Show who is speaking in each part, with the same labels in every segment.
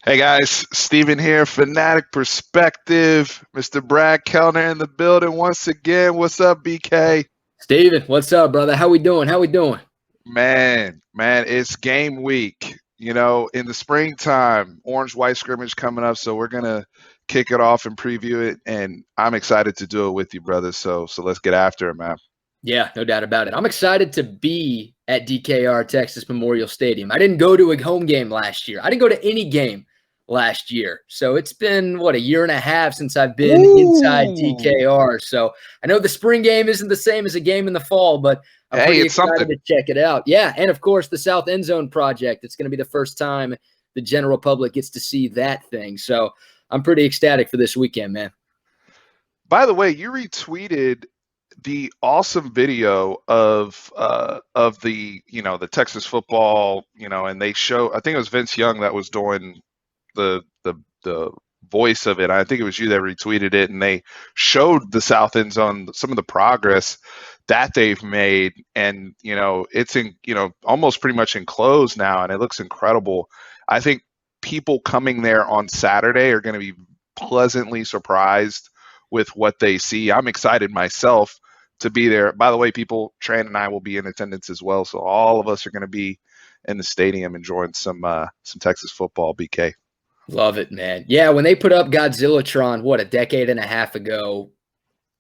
Speaker 1: Hey guys, Steven here, Fanatic Perspective. Mr. Brad Kellner in the building once again. What's up, BK?
Speaker 2: Steven, what's up, brother? How we doing? How we doing?
Speaker 1: Man, it's game week. In the springtime, Orange White Scrimmage coming up, so we're gonna kick it off and preview it, and I'm excited to do it with you, brother. So let's get after it, man.
Speaker 2: Yeah, no doubt about it. I'm excited to be at DKR Texas Memorial Stadium. I didn't go to a home game last year. I didn't go to any game last year. So it's been, a year and a half since I've been inside
Speaker 1: Ooh.
Speaker 2: DKR. So I know the spring game isn't the same as a game in the fall, but I'm
Speaker 1: Hey,
Speaker 2: pretty
Speaker 1: it's
Speaker 2: excited
Speaker 1: something.
Speaker 2: to check it out. Yeah, and of course, the South End Zone project. It's going to be the first time the general public gets to see that thing. So I'm pretty ecstatic for this weekend, man.
Speaker 1: By the way, you retweeted the awesome video of the Texas football, and they show, I think it was Vince Young that was doing the voice of it. I think it was you that retweeted it, and they showed the South End Zone, some of the progress that they've made, and it's in almost pretty much enclosed now, and it looks incredible. I think people coming there on Saturday are going to be pleasantly surprised with what they see. I'm excited myself to be there. By the way, people, Tran and I will be in attendance as well, so all of us are going to be in the stadium enjoying some Texas football. BK.
Speaker 2: Love it, man. Yeah, when they put up Godzillatron, a decade and a half ago,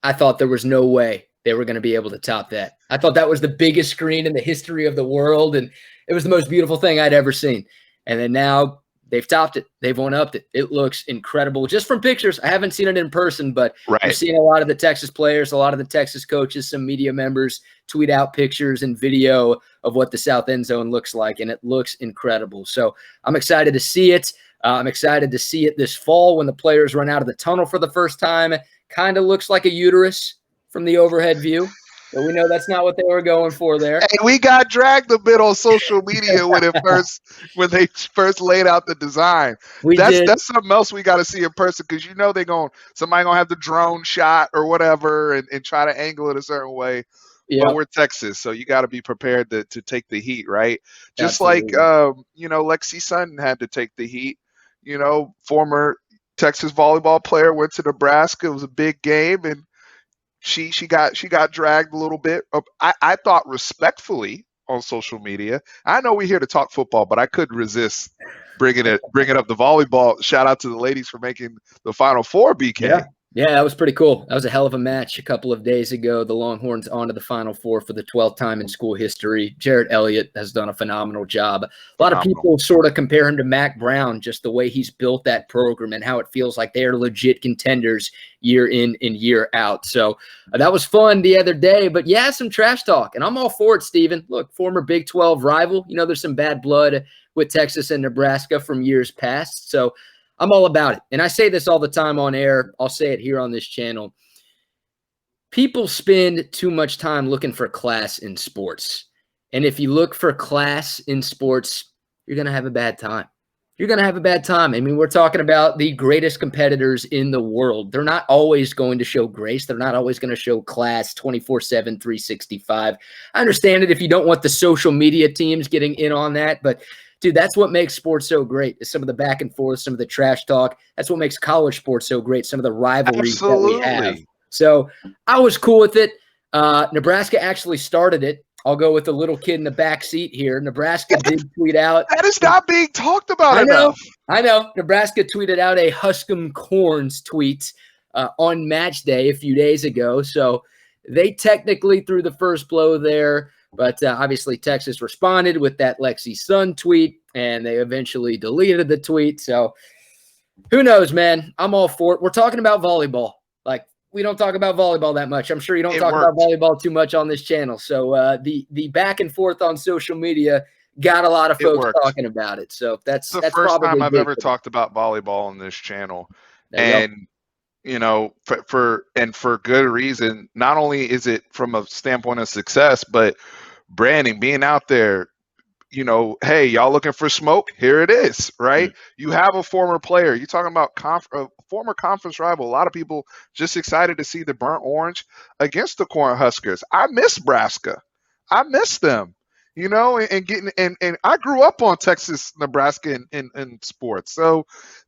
Speaker 2: I thought there was no way they were going to be able to top that. I thought that was the biggest screen in the history of the world, and it was the most beautiful thing I'd ever seen. And then now they've topped it. They've one-upped it. It looks incredible. Just from pictures, I haven't seen it in person, but you're
Speaker 1: Right.
Speaker 2: seeing a lot of the Texas players, a lot of the Texas coaches, some media members tweet out pictures and video of what the South End Zone looks like, and it looks incredible. So I'm excited to see it. I'm excited to see it this fall when the players run out of the tunnel for the first time. Kind of looks like a uterus from the overhead view, but we know that's not what they were going for there.
Speaker 1: Hey, we got dragged a bit on social media when they first laid out the design.
Speaker 2: We
Speaker 1: That's
Speaker 2: did.
Speaker 1: that's something else we got to see in person, because somebody gonna have the drone shot or whatever and try to angle it a certain way. But
Speaker 2: Yeah,
Speaker 1: we're Texas, so you got to be prepared to take the heat, right? Just like
Speaker 2: absolutely.
Speaker 1: Lexi Sutton had to take the heat. Former Texas volleyball player, went to Nebraska. It was a big game, and she got dragged a little bit. I thought respectfully on social media. I know we're here to talk football, but I couldn't resist bringing up the volleyball. Shout out to the ladies for making the Final Four. BK.
Speaker 2: Yeah. Yeah, that was pretty cool. That was a hell of a match a couple of days ago. The Longhorns onto the Final Four for the 12th time in school history. Jarrett Elliott has done a phenomenal job. A lot of
Speaker 1: Phenomenal.
Speaker 2: people sort of compare him to Mac Brown, just the way he's built that program and how it feels like they are legit contenders year in and year out. So that was fun the other day. But yeah, some trash talk, and I'm all for it, Steven. Look, former Big 12 rival. There's some bad blood with Texas and Nebraska from years past. So I'm all about it. And I say this all the time on air. I'll say it here on this channel. People spend too much time looking for class in sports. And if you look for class in sports, you're going to have a bad time. You're going to have a bad time. I mean, we're talking about the greatest competitors in the world. They're not always going to show grace. They're not always going to show class 24/7, 365. I understand it if you don't want the social media teams getting in on that, but dude, that's what makes sports so great, is some of the back and forth, some of the trash talk. That's what makes college sports so great, some of the rivalries that we have.
Speaker 1: Absolutely.
Speaker 2: So I was cool with it. Nebraska actually started it. I'll go with the little kid in the back seat here. Nebraska did tweet out.
Speaker 1: That is not being talked about
Speaker 2: I know.
Speaker 1: enough.
Speaker 2: I know. Nebraska tweeted out a Huskum Corns tweet on match day a few days ago. So they technically threw the first blow there. But obviously, Texas responded with that Lexi Sun tweet, and they eventually deleted the tweet. So who knows, man? I'm all for it. We're talking about volleyball. Like, we don't talk about volleyball that much. I'm sure you don't
Speaker 1: It
Speaker 2: talk about
Speaker 1: worked.
Speaker 2: volleyball too much on this channel. So the back and forth on social media got a lot of
Speaker 1: It
Speaker 2: folks
Speaker 1: worked.
Speaker 2: talking about it. So
Speaker 1: It's
Speaker 2: that's
Speaker 1: the
Speaker 2: that's
Speaker 1: first time
Speaker 2: probably
Speaker 1: I've
Speaker 2: big
Speaker 1: ever
Speaker 2: for them.
Speaker 1: talked about volleyball on this channel,
Speaker 2: There you go.
Speaker 1: and for good reason. Not only is it from a standpoint of success, but branding, being out there. Hey, y'all looking for smoke? Here it is, right? You have a former player. You're talking about a former conference rival. A lot of people just excited to see the burnt orange against the Cornhuskers. I miss Nebraska. I miss them. and getting and I grew up on Texas, Nebraska in sports. So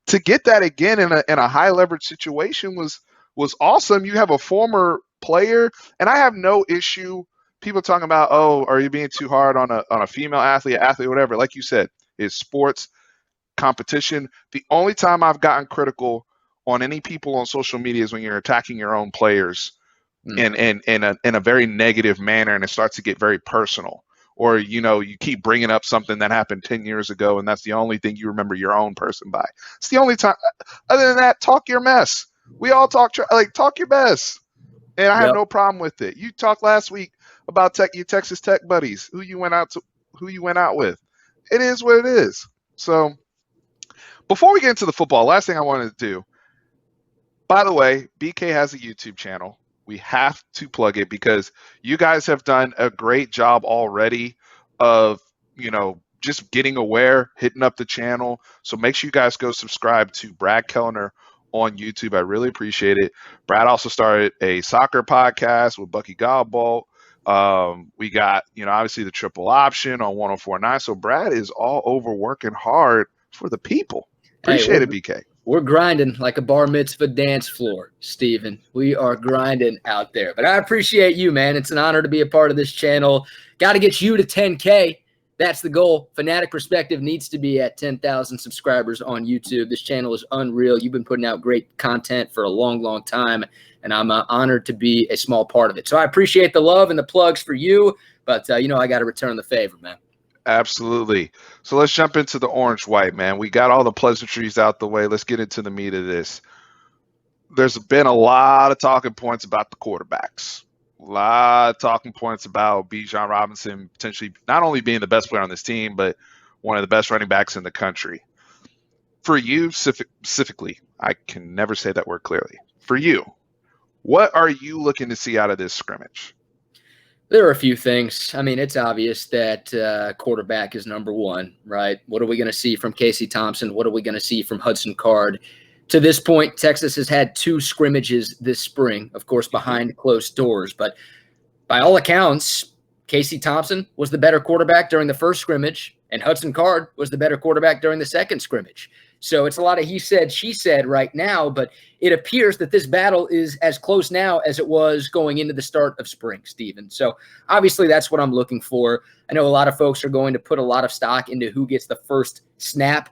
Speaker 1: to get that again in a high leverage situation was awesome. You have a former player, and I have no issue people talking about, oh, are you being too hard on a female athlete, whatever. Like you said, it's sports competition. The only time I've gotten critical on any people on social media is when you're attacking your own players in a very negative manner, and it starts to get very personal. Or you keep bringing up something that happened 10 years ago, and that's the only thing you remember your own person by. It's the only time. Other than that, talk your mess. We all talk your mess, and I have
Speaker 2: Yep.
Speaker 1: no problem with it. You talked last week about your Texas Tech buddies, who you went out with. It is what it is. So before we get into the football, last thing I wanted to do. By the way, BK has a YouTube channel. We have to plug it because you guys have done a great job already of, just getting aware, hitting up the channel. So make sure you guys go subscribe to Brad Kellner on YouTube. I really appreciate it. Brad also started a soccer podcast with Bucky Godbolt. We got, obviously the triple option on 1049. So Brad is all over working hard for the people.
Speaker 2: Hey,
Speaker 1: Appreciate it, BK.
Speaker 2: we're grinding like a bar mitzvah dance floor, Steven. We are grinding out there. But I appreciate you, man. It's an honor to be a part of this channel. Got to get you to 10K. That's the goal. Fanatic Perspective needs to be at 10,000 subscribers on YouTube. This channel is unreal. You've been putting out great content for a long, long time, and I'm honored to be a small part of it. So I appreciate the love and the plugs for you, but I got to return the favor, man.
Speaker 1: Absolutely. So let's jump into the orange white, man. We got all the pleasantries out the way. Let's get into the meat of this. There's been a lot of talking points about the quarterbacks. A lot of talking points about Bijan Robinson potentially not only being the best player on this team, but one of the best running backs in the country. For you specifically, I can never say that word clearly. For you, what are you looking to see out of this scrimmage?
Speaker 2: There are a few things. I mean, it's obvious that quarterback is number one, right? What are we going to see from Casey Thompson? What are we going to see from Hudson Card? To this point, Texas has had 2 scrimmages this spring, of course, behind closed doors. But by all accounts, Casey Thompson was the better quarterback during the first scrimmage, and Hudson Card was the better quarterback during the second scrimmage. So it's a lot of he said, she said right now, but it appears that this battle is as close now as it was going into the start of spring, Steven. So obviously that's what I'm looking for. I know a lot of folks are going to put a lot of stock into who gets the first snap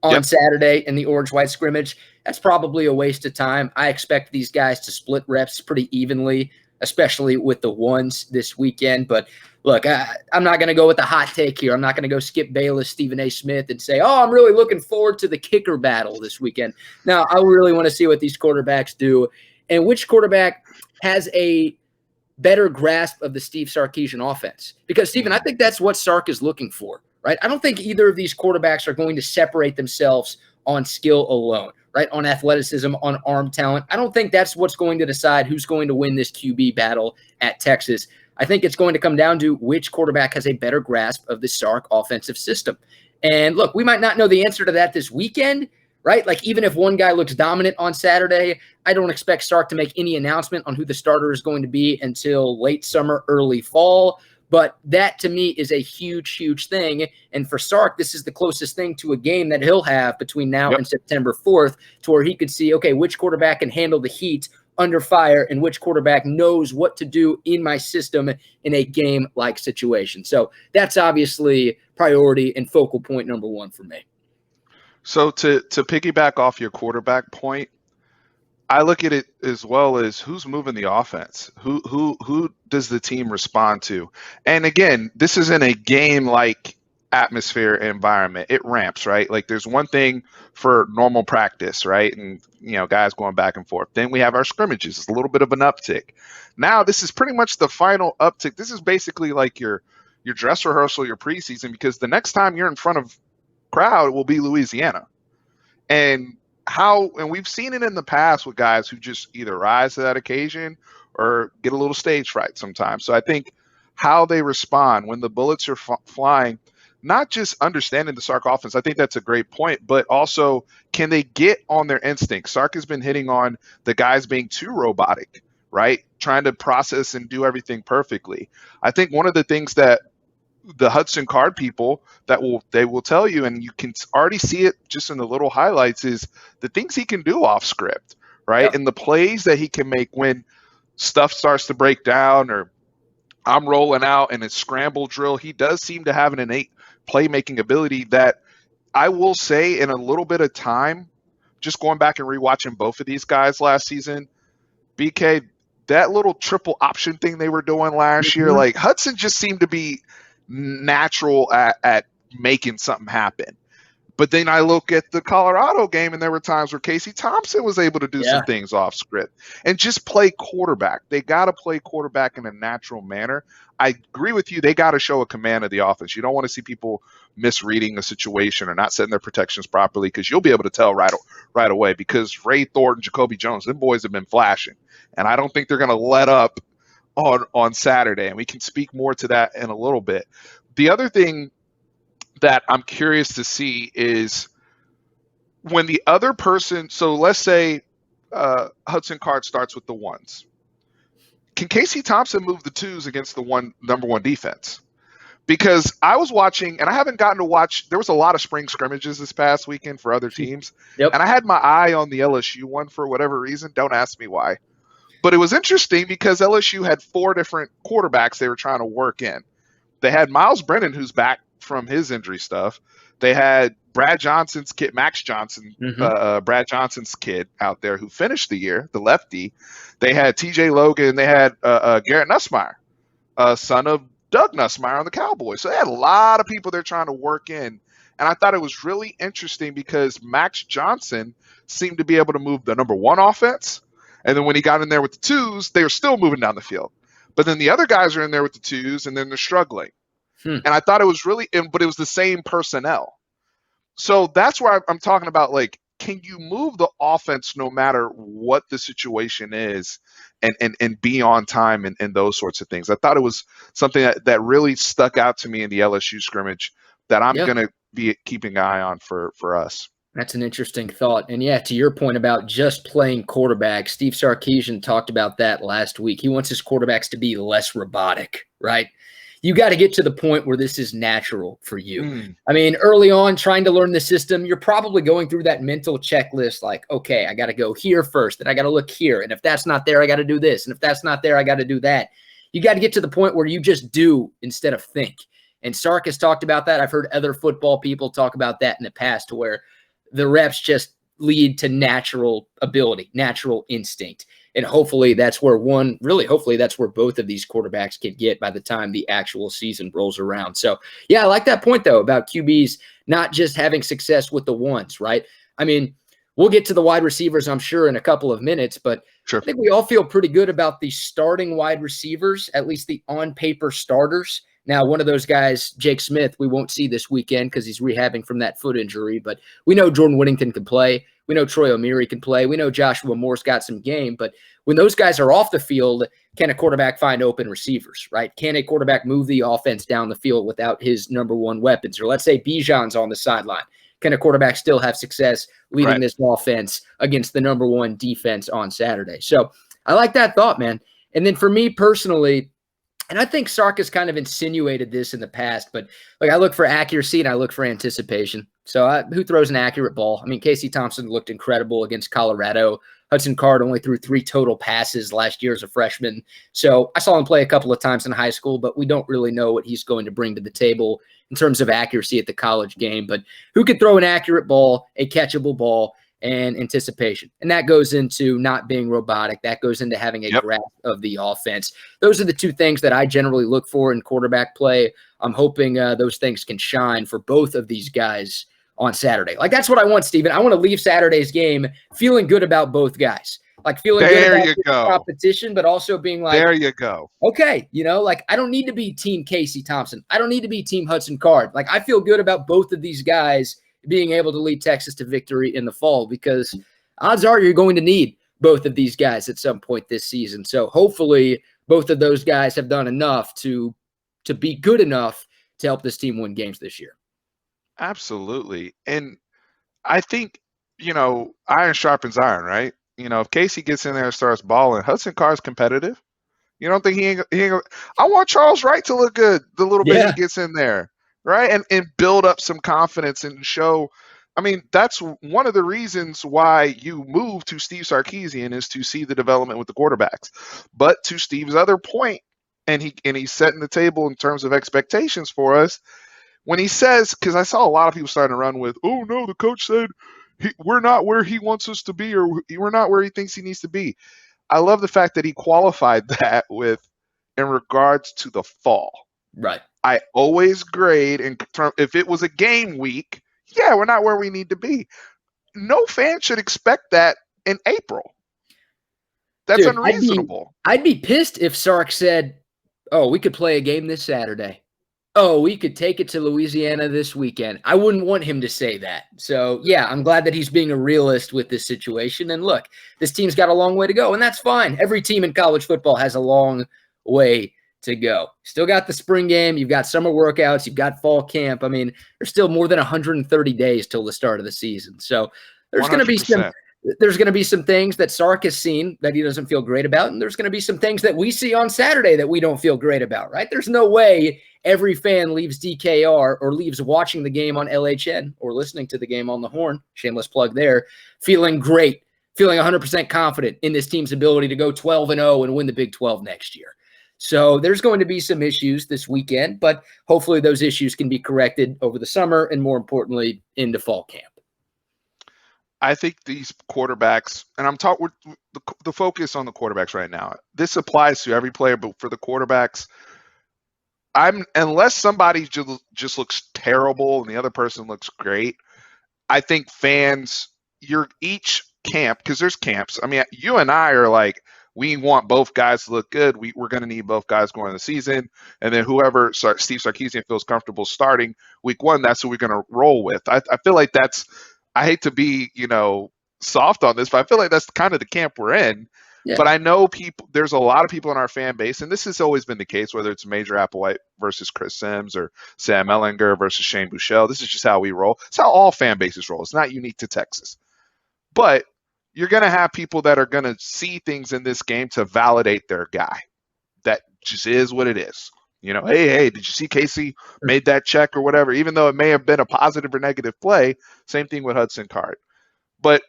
Speaker 2: on Saturday in the orange-white scrimmage. That's probably a waste of time. I expect these guys to split reps pretty evenly, especially with the ones this weekend. But look, I'm not going to go with the hot take here. I'm not going to go Skip Bayless, Stephen A. Smith, and say, oh, I'm really looking forward to the kicker battle this weekend. Now, I really want to see what these quarterbacks do and which quarterback has a better grasp of the Steve Sarkisian offense. Because, Stephen, I think that's what Sark is looking for, right? I don't think either of these quarterbacks are going to separate themselves on skill alone, right? On athleticism, on arm talent. I don't think that's what's going to decide who's going to win this QB battle at Texas. I think it's going to come down to which quarterback has a better grasp of the Sark offensive system. And look, we might not know the answer to that this weekend, right? Like even if one guy looks dominant on Saturday, I don't expect Sark to make any announcement on who the starter is going to be until late summer, early fall. But that to me is a huge, huge thing. And for Sark, this is the closest thing to a game that he'll have between now and September 4th to where he could see, okay, which quarterback can handle the heat under fire and which quarterback knows what to do in my system in a game-like situation. So that's obviously priority and focal point number one for me.
Speaker 1: So to piggyback off your quarterback point, I look at it as well as who's moving the offense. Who does the team respond to? And again, this isn't a game-like atmosphere environment. It ramps, right? Like there's one thing for normal practice, right? And guys going back and forth. Then we have our scrimmages. It's a little bit of an uptick. Now this is pretty much the final uptick. This is basically like your dress rehearsal, your preseason, because the next time you're in front of crowd will be Louisiana. And we've seen it in the past with guys who just either rise to that occasion or get a little stage fright sometimes. So I think how they respond when the bullets are flying, not just understanding the Sark offense, I think that's a great point, but also can they get on their instincts? Sark has been hitting on the guys being too robotic, right? Trying to process and do everything perfectly. I think one of the things that the Hudson Card people they will tell you, and you can already see it just in the little highlights, is the things he can do off script, right?
Speaker 2: Yep.
Speaker 1: And the plays that he can make when stuff starts to break down, or I'm rolling out and it's scramble drill. He does seem to have an innate playmaking ability that I will say, in a little bit of time, just going back and rewatching both of these guys last season, BK, that little triple option thing they were doing last year,
Speaker 2: Mhm.
Speaker 1: like Hudson just seemed to be natural at making something happen. But then I look at the Colorado game, and there were times where Casey Thompson was able to do some
Speaker 2: Yeah.
Speaker 1: things off script and just play quarterback. They got to play quarterback in a natural manner. I agree with you. They got to show a command of the offense. You don't want to see people misreading a situation or not setting their protections properly, because you'll be able to tell right away. Because Ray Thornton, Jacoby Jones, them boys have been flashing, and I don't think they're going to let up on Saturday. And we can speak more to that in a little bit. The other thing that I'm curious to see is when the other person, so let's say Hudson Card starts with the ones. Can Casey Thompson move the twos against the number one defense? Because I was watching, and I haven't gotten to watch, there was a lot of spring scrimmages this past weekend for other teams, and
Speaker 2: Yep.
Speaker 1: I had my eye on the LSU one for whatever reason. Don't ask me why. But it was interesting because LSU had 4 different quarterbacks they were trying to work in. They had Miles Brennan, who's back from his injury stuff. They had Brad Johnson's kid, Max Johnson,
Speaker 2: Hmm.
Speaker 1: Brad Johnson's kid out there who finished the year, the lefty. They had T.J. Logan. They had Garrett Nussmeier, son of Doug Nussmeier on the Cowboys. So they had a lot of people they're trying to work in. And I thought it was really interesting because Max Johnson seemed to be able to move the number one offense. And then when he got in there with the twos, they were still moving down the field. But then the other guys are in there with the twos, and then they're struggling.
Speaker 2: Hmm.
Speaker 1: And I thought it was really, but it was the same personnel. So that's where I'm talking about, like, can you move the offense no matter what the situation is, and be on time, and those sorts of things. I thought it was something that really stuck out to me in the LSU scrimmage that I'm
Speaker 2: Yeah.
Speaker 1: going to be keeping an eye on for us.
Speaker 2: That's an interesting thought. And yeah, to your point about just playing quarterback, Steve Sarkisian talked about that last week. He wants his quarterbacks to be less robotic, right? You got to get to the point where this is natural for you.
Speaker 1: Mm,
Speaker 2: I mean, early on, trying to learn the system, you're probably going through that mental checklist like, okay, I got to go here first, and I got to look here. And if that's not there, I got to do this. And if that's not there, I got to do that. You got to get to the point where you just do instead of think. And Sark has talked about that. I've heard other football people talk about that in the past, to where the reps just lead to natural ability, natural instinct. And hopefully that's where hopefully that's where both of these quarterbacks can get by the time the actual season rolls around. So, yeah, I like that point, though, about QBs not just having success with the ones, right? I mean, we'll get to the wide receivers, I'm sure, in a couple of minutes, but
Speaker 1: sure.
Speaker 2: I think we all feel pretty good about the starting wide receivers, at least the on-paper starters. Now, one of those guys, Jake Smith, we won't see this weekend because he's rehabbing from that foot injury, but we know Jordan Whittington can play. We know Troy O'Meara can play. We know Joshua Moore's got some game, but when those guys are off the field, can a quarterback find open receivers, right? Can a quarterback move the offense down the field without his number one weapons? Or let's say Bijan's on the sideline. Can a quarterback still have success leading
Speaker 1: Right.
Speaker 2: this offense against the number one defense on Saturday? So I like that thought, man. And then for me personally, and I think Sark has kind of insinuated this in the past, but like, I look for accuracy and I look for anticipation. So who throws an accurate ball? I mean, Casey Thompson looked incredible against Colorado. Hudson Card only threw 3 total passes last year as a freshman. So I saw him play a couple of times in high school, but we don't really know what he's going to bring to the table in terms of accuracy at the college game. But who could throw an accurate ball, a catchable ball, and anticipation? And that goes into not being robotic. That goes into having a grasp of the offense. Those are the 2 things that I generally look for in quarterback play. I'm hoping those things can shine for both of these guys on Saturday. Like, that's what I want, Steven. I want to leave Saturday's game feeling good about both guys. Like, feeling
Speaker 1: There
Speaker 2: good
Speaker 1: you
Speaker 2: about the
Speaker 1: go.
Speaker 2: competition, but also being like,
Speaker 1: There you go.
Speaker 2: okay, like, I don't need to be team Casey Thompson. I don't need to be team Hudson Card. Like, I feel good about both of these guys being able to lead Texas to victory in the fall, because odds are you're going to need both of these guys at some point this season. So hopefully both of those guys have done enough to be good enough to help this team win games this year.
Speaker 1: Absolutely. And I think, iron sharpens iron, right? If Casey gets in there and starts balling, Hudson Card's competitive. You don't think he ain't I want Charles Wright to look good the little bit he
Speaker 2: Yeah,
Speaker 1: gets in there, right? And build up some confidence and show. I mean, that's one of the reasons why you move to Steve Sarkisian is to see the development with the quarterbacks. But to Steve's other point, and he's setting the table in terms of expectations for us when he says, because I saw a lot of people starting to run with, oh no, the coach said we're not where he wants us to be, or we're not where he thinks he needs to be. I love the fact that he qualified that with in regards to the fall.
Speaker 2: right.
Speaker 1: I always grade in term if it was a game week, yeah, we're not where we need to be. No fan should expect that in April. That's
Speaker 2: Dude, I'd be
Speaker 1: unreasonable.
Speaker 2: I'd be pissed if Sark said, "Oh, we could play a game this Saturday. Oh, we could take it to Louisiana this weekend." I wouldn't want him to say that. So, yeah, I'm glad that he's being a realist with this situation. And look, this team's got a long way to go, and that's fine. Every team in college football has a long way to go. Still got the spring game, you've got summer workouts, you've got fall camp. I mean, there's still more than 130 days till the start of the season. So, there's going to be some
Speaker 1: 100%.
Speaker 2: there's going to be some things that Sark has seen that he doesn't feel great about, and there's going to be some things that we see on Saturday that we don't feel great about, right? There's no way every fan leaves DKR or leaves watching the game on LHN or listening to the game on the Horn, shameless plug there, feeling great, feeling 100% confident in this team's ability to go 12-0 and win the Big 12 next year. So there's going to be some issues this weekend, but hopefully those issues can be corrected over the summer and, more importantly, into fall camp.
Speaker 1: I think these quarterbacks, and I'm talking the focus on the quarterbacks right now. This applies to every player, but for the quarterbacks, unless somebody just looks terrible and the other person looks great. I think fans, you're each camp because there's camps. I mean, you and I are like, we want both guys to look good. We're going to need both guys going the season, and then whoever Steve Sarkisian feels comfortable starting week one, that's who we're going to roll with. I feel like that's. I hate to be, soft on this, but I feel like that's kind of the camp we're in.
Speaker 2: Yeah.
Speaker 1: But I know there's a lot of people in our fan base, and this has always been the case, whether it's Major Applewhite versus Chris Sims or Sam Ellinger versus Shane Buechele. This is just how we roll. It's how all fan bases roll. It's not unique to Texas. But you're going to have people that are going to see things in this game to validate their guy. That just is what it is. Hey, did you see Casey made that check or whatever? Even though it may have been a positive or negative play, same thing with Hudson Card. But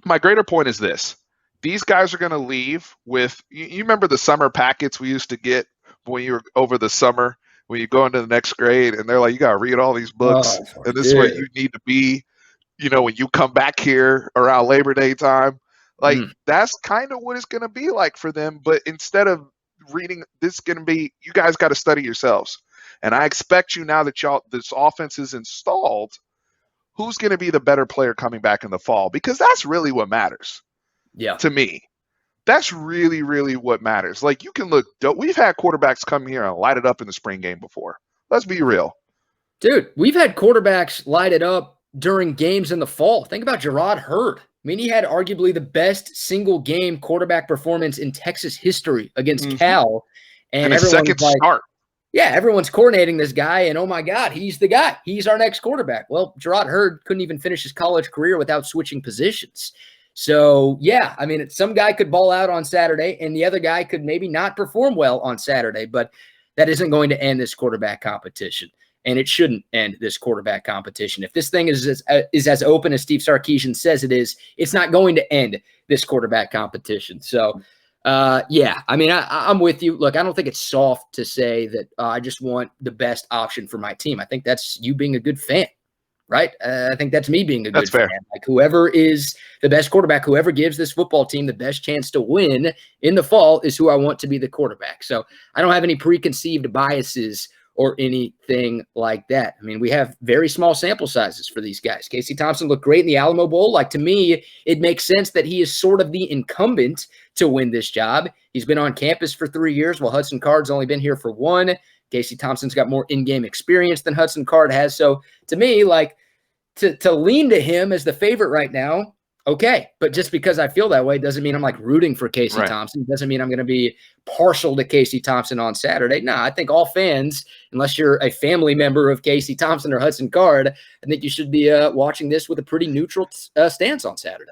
Speaker 1: my greater point is this. These guys are going to leave with – you remember the summer packets we used to get when you were over the summer, when you go into the next grade, and they're like, you got to read all these books, and this is where you need to be, when you come back here around Labor Day time. Like, that's kind of what it's going to be like for them, but instead of reading, this is going to be, you guys got to study yourselves. And I expect you now that this offense is installed, who's going to be the better player coming back in the fall? Because that's really what matters.
Speaker 2: Yeah.
Speaker 1: To me, that's really, really what matters. Like, you can look, we've had quarterbacks come here and light it up in the spring game before. Let's be real.
Speaker 2: Dude, we've had quarterbacks light it up during games in the fall. Think about Gerard Hurd. I mean, he had arguably the best single game quarterback performance in Texas history against Cal.
Speaker 1: And his second start.
Speaker 2: Yeah, everyone's coordinating this guy, and oh my God, he's the guy. He's our next quarterback. Well, Gerard Hurd couldn't even finish his college career without switching positions. So, yeah, I mean, some guy could ball out on Saturday, and the other guy could maybe not perform well on Saturday, but that isn't going to end this quarterback competition. And it shouldn't end this quarterback competition. If this thing is as open as Steve Sarkisian says it is, it's not going to end this quarterback competition. So, yeah, I mean, I'm with you. Look, I don't think it's soft to say that I just want the best option for my team. I think that's you being a good fan, right? I think that's me being a good fan. Like, whoever is the best quarterback, whoever gives this football team the best chance to win in the fall is who I want to be the quarterback. So I don't have any preconceived biases or anything like that. I mean, we have very small sample sizes for these guys. Casey Thompson looked great in the Alamo Bowl. Like, to me, it makes sense that he is sort of the incumbent to win this job. He's been on campus for 3 years, while Hudson Card's only been here for 1. Casey Thompson's got more in-game experience than Hudson Card has. So, to me, like, to lean to him as the favorite right now, okay. But just because I feel that way doesn't mean I'm like rooting for Casey Thompson. Doesn't mean I'm going to be partial to Casey Thompson on Saturday. No, I think all fans, unless you're a family member of Casey Thompson or Hudson Card, I think you should be watching this with a pretty neutral stance on Saturday.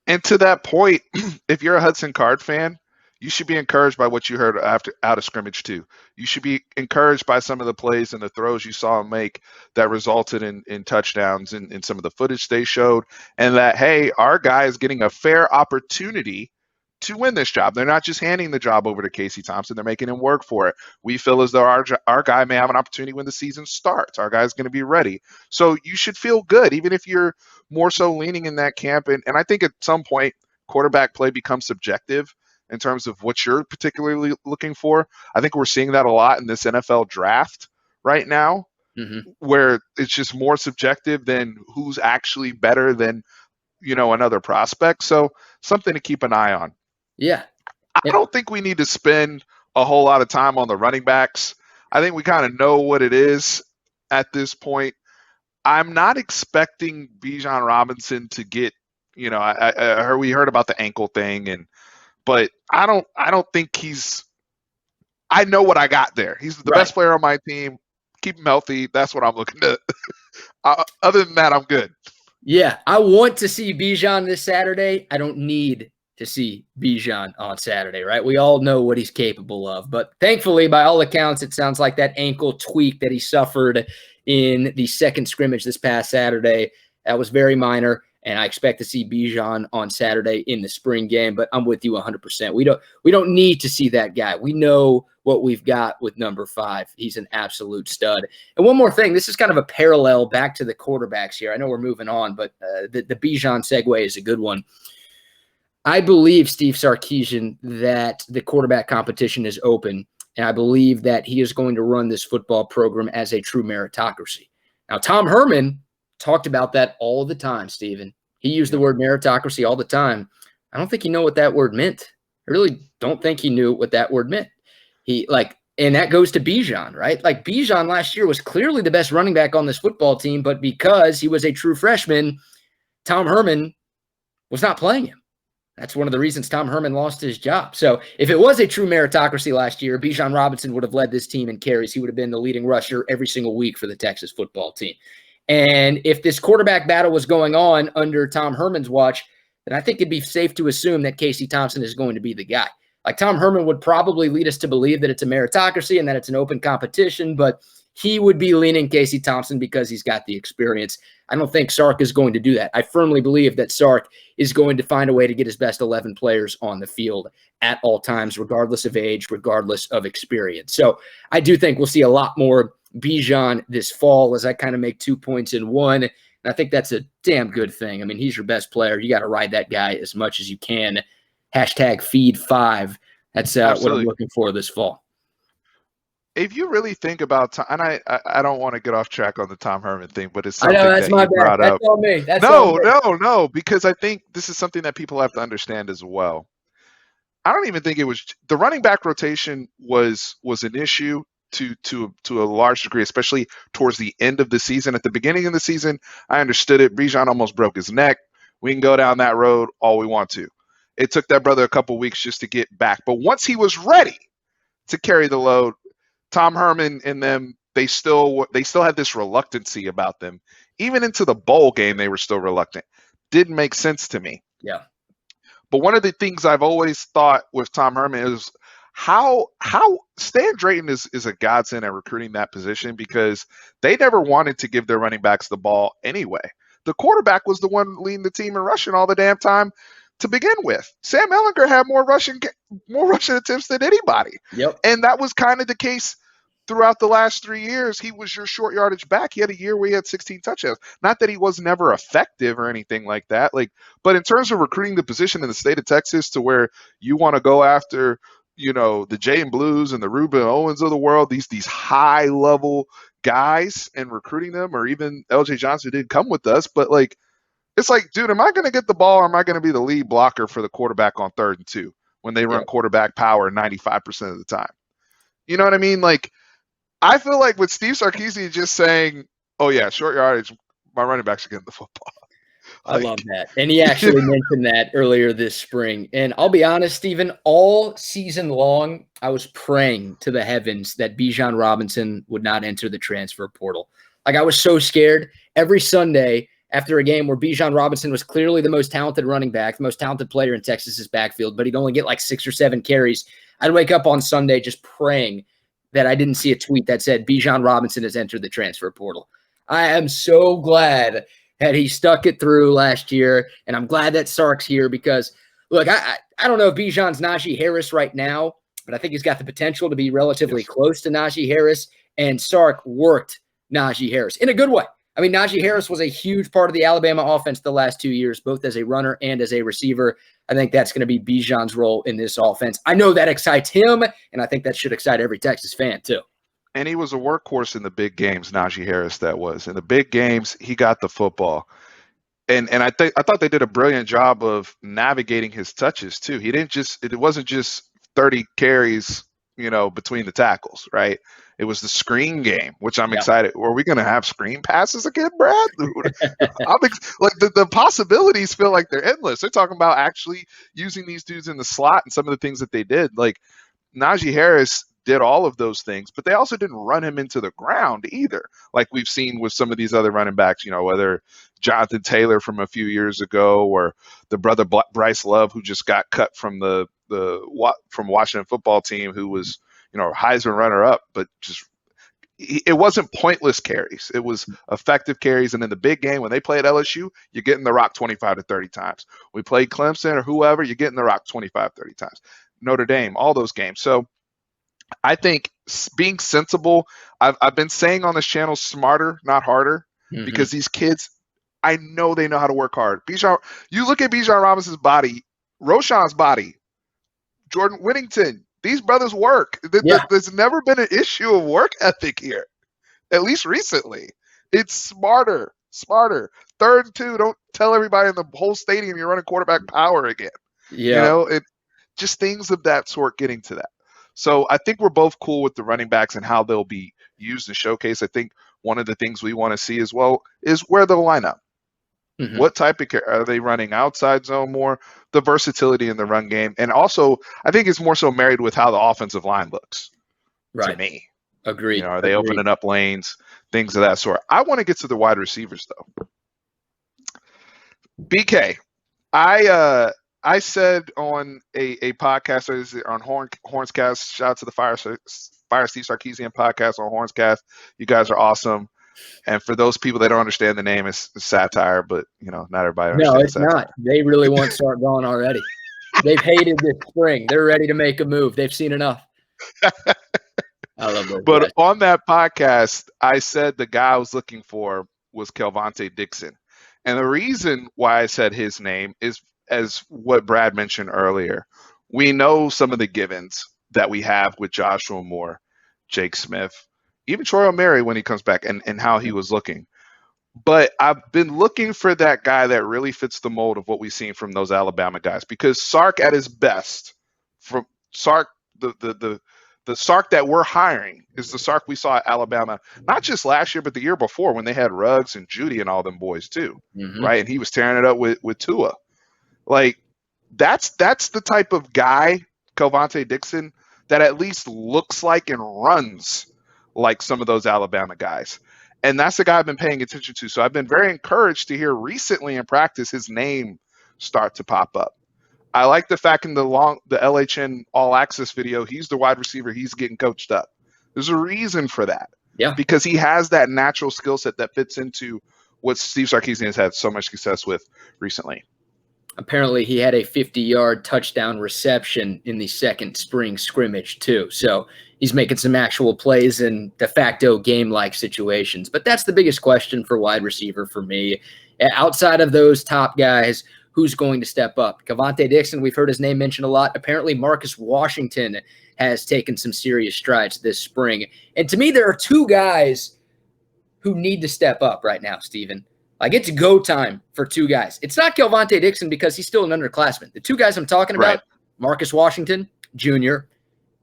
Speaker 1: And to that point, if you're a Hudson Card fan, You should be encouraged by what you heard after out of scrimmage too. You should be encouraged by some of the plays and the throws you saw him make that resulted in touchdowns in some of the footage they showed, and that hey, our guy is getting a fair opportunity to win this job. They're not just handing the job over to Casey Thompson; they're making him work for it. We feel as though our guy may have an opportunity when the season starts. Our guy's going to be ready, so you should feel good, even if you're more so leaning in that camp. And I think at some point, quarterback play becomes subjective in terms of what you're particularly looking for. I think we're seeing that a lot in this NFL draft right now, where it's just more subjective than who's actually better than, another prospect. So something to keep an eye on.
Speaker 2: Yeah.
Speaker 1: I don't think we need to spend a whole lot of time on the running backs. I think we kind of know what it is at this point. I'm not expecting Bijan Robinson to get, we heard about the ankle thing, but I don't think I know what I got there. He's the best player on my team. Keep him healthy. That's what I'm looking to. Other than that, I'm good.
Speaker 2: Yeah, I want to see Bijan this Saturday. I don't need to see Bijan on Saturday, right? We all know what he's capable of. But thankfully, by all accounts, it sounds like that ankle tweak that he suffered in the second scrimmage this past Saturday, that was very minor. And I expect to see Bijan on Saturday in the spring game. But I'm with you 100%. We don't need to see that guy. We know what we've got with number 5. He's an absolute stud. And one more thing, this is kind of a parallel back to the quarterbacks here. I know we're moving on, but the Bijan segue is a good one. I believe, Steve Sarkisian, that the quarterback competition is open, and I believe that he is going to run this football program as a true meritocracy. Now, Tom Herman talked about that all the time, Steven. He used the word meritocracy all the time. I don't think he knew what that word meant. I really don't think he knew what that word meant. And that goes to Bijan, right? Like, Bijan last year was clearly the best running back on this football team, but because he was a true freshman, Tom Herman was not playing him. That's one of the reasons Tom Herman lost his job. So if it was a true meritocracy last year, Bijan Robinson would have led this team in carries. He would have been the leading rusher every single week for the Texas football team. And if this quarterback battle was going on under Tom Herman's watch, then I think it'd be safe to assume that Casey Thompson is going to be the guy. Like, Tom Herman would probably lead us to believe that it's a meritocracy and that it's an open competition, but he would be leaning Casey Thompson because he's got the experience. I don't think Sark is going to do that. I firmly believe that Sark is going to find a way to get his best 11 players on the field at all times, regardless of age, regardless of experience. So I do think we'll see a lot more Bijan this fall, as I kind of make 2 points in one. And I think that's a damn good thing. I mean, he's your best player. You got to ride that guy as much as you can. #feed5. That's what I'm looking for this fall.
Speaker 1: If you really think about, and I don't want to get off track on the Tom Herman thing, but it's
Speaker 2: I
Speaker 1: something
Speaker 2: know, that's
Speaker 1: that
Speaker 2: my
Speaker 1: you
Speaker 2: bad.
Speaker 1: brought
Speaker 2: That's
Speaker 1: up.
Speaker 2: on me. That's on me.
Speaker 1: No, because I think this is something that people have to understand as well. I don't even think it was the running back rotation was an issue to a large degree, especially towards the end of the season. At the beginning of the season, I understood it. Bijan almost broke his neck. We can go down that road all we want to. It took that brother a couple weeks just to get back. But once he was ready to carry the load, Tom Herman and them, they still had this reluctancy about them. Even into the bowl game, they were still reluctant. Didn't make sense to me.
Speaker 2: Yeah.
Speaker 1: But one of the things I've always thought with Tom Herman is how Stan Drayton is a godsend at recruiting that position, because they never wanted to give their running backs the ball anyway. The quarterback was the one leading the team in rushing all the damn time to begin with. Sam Ehlinger had more rushing attempts than anybody.
Speaker 2: Yep.
Speaker 1: And that was kind of the case throughout the last 3 years. He was your short yardage back. He had a year where he had 16 touchdowns. Not that he was never effective or anything like that. But in terms of recruiting the position in the state of Texas to where you want to go after, the Jay Blues and the Ruben Owens of the world, these high level guys, and recruiting them, or even LJ Johnson didn't come with us, but it's like, dude, am I going to get the ball, or am I going to be the lead blocker for the quarterback on 3rd and 2 when they run quarterback power 95% of the time? You know what I mean? I feel like with Steve Sarkisian just saying, oh yeah, short yardage, my running backs are getting the football.
Speaker 2: I love that. And he actually mentioned that earlier this spring. And I'll be honest, Stephen, all season long, I was praying to the heavens that Bijan Robinson would not enter the transfer portal. I was so scared. Every Sunday, after a game where Bijan Robinson was clearly the most talented running back, the most talented player in Texas's backfield, but he'd only get like 6 or 7 carries. I'd wake up on Sunday just praying that I didn't see a tweet that said Bijan Robinson has entered the transfer portal. I am so glad that he stuck it through last year, and I'm glad that Sark's here because, look, I don't know if Bijan's Najee Harris right now, but I think he's got the potential to be relatively close to Najee Harris, and Sark worked Najee Harris in a good way. I mean, Najee Harris was a huge part of the Alabama offense the last 2 years, both as a runner and as a receiver. I think that's going to be Bijan's role in this offense. I know that excites him, and I think that should excite every Texas fan too.
Speaker 1: And he was a workhorse in the big games, Najee Harris, that was. In the big games, he got the football. And I thought they did a brilliant job of navigating his touches too. It wasn't just 30 carries, between the tackles, right? It was the screen game, which I'm excited. Are we going to have screen passes again, Brad? The possibilities feel like they're endless. They're talking about actually using these dudes in the slot and some of the things that they did. Like Najee Harris did all of those things, but they also didn't run him into the ground either, like we've seen with some of these other running backs, whether Jonathan Taylor from a few years ago or the brother Bryce Love, who just got cut from from Washington football team, who was, Heisman runner up, but just it wasn't pointless carries. It was effective carries. And in the big game, when they play at LSU, you're getting the rock 25 to 30 times. We played Clemson or whoever, you're getting the rock 25, 30 times. Notre Dame, all those games. So I think being sensible, I've been saying on this channel, smarter, not harder, because these kids, I know they know how to work hard. You look at Bijan Robinson's body, Roshan's body, Jordan Whittington, these brothers work. There's never been an issue of work ethic here, at least recently. It's smarter. 3rd and 2, don't tell everybody in the whole stadium you're running quarterback power again. Just things of that sort getting to that. So I think we're both cool with the running backs and how they'll be used and showcased. I think one of the things we want to see as well is where they'll line up. What type of are they running outside zone more? The versatility in the run game. And also, I think it's more so married with how the offensive line looks to me.
Speaker 2: Agreed.
Speaker 1: Are they opening up lanes, things of that sort? I want to get to the wide receivers, though. BK, I said on a podcast, on Hornscast, shout out to the Fire Steve Sarkisian podcast on Hornscast. You guys are awesome. And for those people that don't understand the name, it's satire, but not everybody understands.
Speaker 2: No, it's satire. Not. They really want Sark gone already. They've hated this spring. They're ready to make a move. They've seen enough. I love those guys.
Speaker 1: On that podcast, I said the guy I was looking for was Kelvontae Dixon. And the reason why I said his name is, as what Brad mentioned earlier, we know some of the givens that we have with Joshua Moore, Jake Smith, even Troy O'Mary when he comes back and how he was looking. But I've been looking for that guy that really fits the mold of what we've seen from those Alabama guys, because Sark at his best, from Sark, the Sark that we're hiring is the Sark we saw at Alabama, not just last year, but the year before when they had Ruggs and Judy and all them boys too, right? And he was tearing it up with Tua. Like, that's the type of guy, Kelvontae Dixon, that at least looks like and runs like some of those Alabama guys. And that's the guy I've been paying attention to. So I've been very encouraged to hear recently in practice his name start to pop up. I like the fact in the LHN All Access video, he's the wide receiver. He's getting coached up. There's a reason for that.
Speaker 2: Yeah.
Speaker 1: Because he has that natural skill set that fits into what Steve Sarkisian has had so much success with recently.
Speaker 2: Apparently, he had a 50-yard touchdown reception in the second spring scrimmage, too. So he's making some actual plays in de facto game-like situations. But that's the biggest question for wide receiver for me. Outside of those top guys, who's going to step up? Kelvontae Dixon, we've heard his name mentioned a lot. Apparently, Marcus Washington has taken some serious strides this spring. And to me, there are two guys who need to step up right now, Steven. Like, it's go time for two guys. It's not Kelvontae Dixon because he's still an underclassman. The two guys I'm talking about, Marcus Washington, Jr.,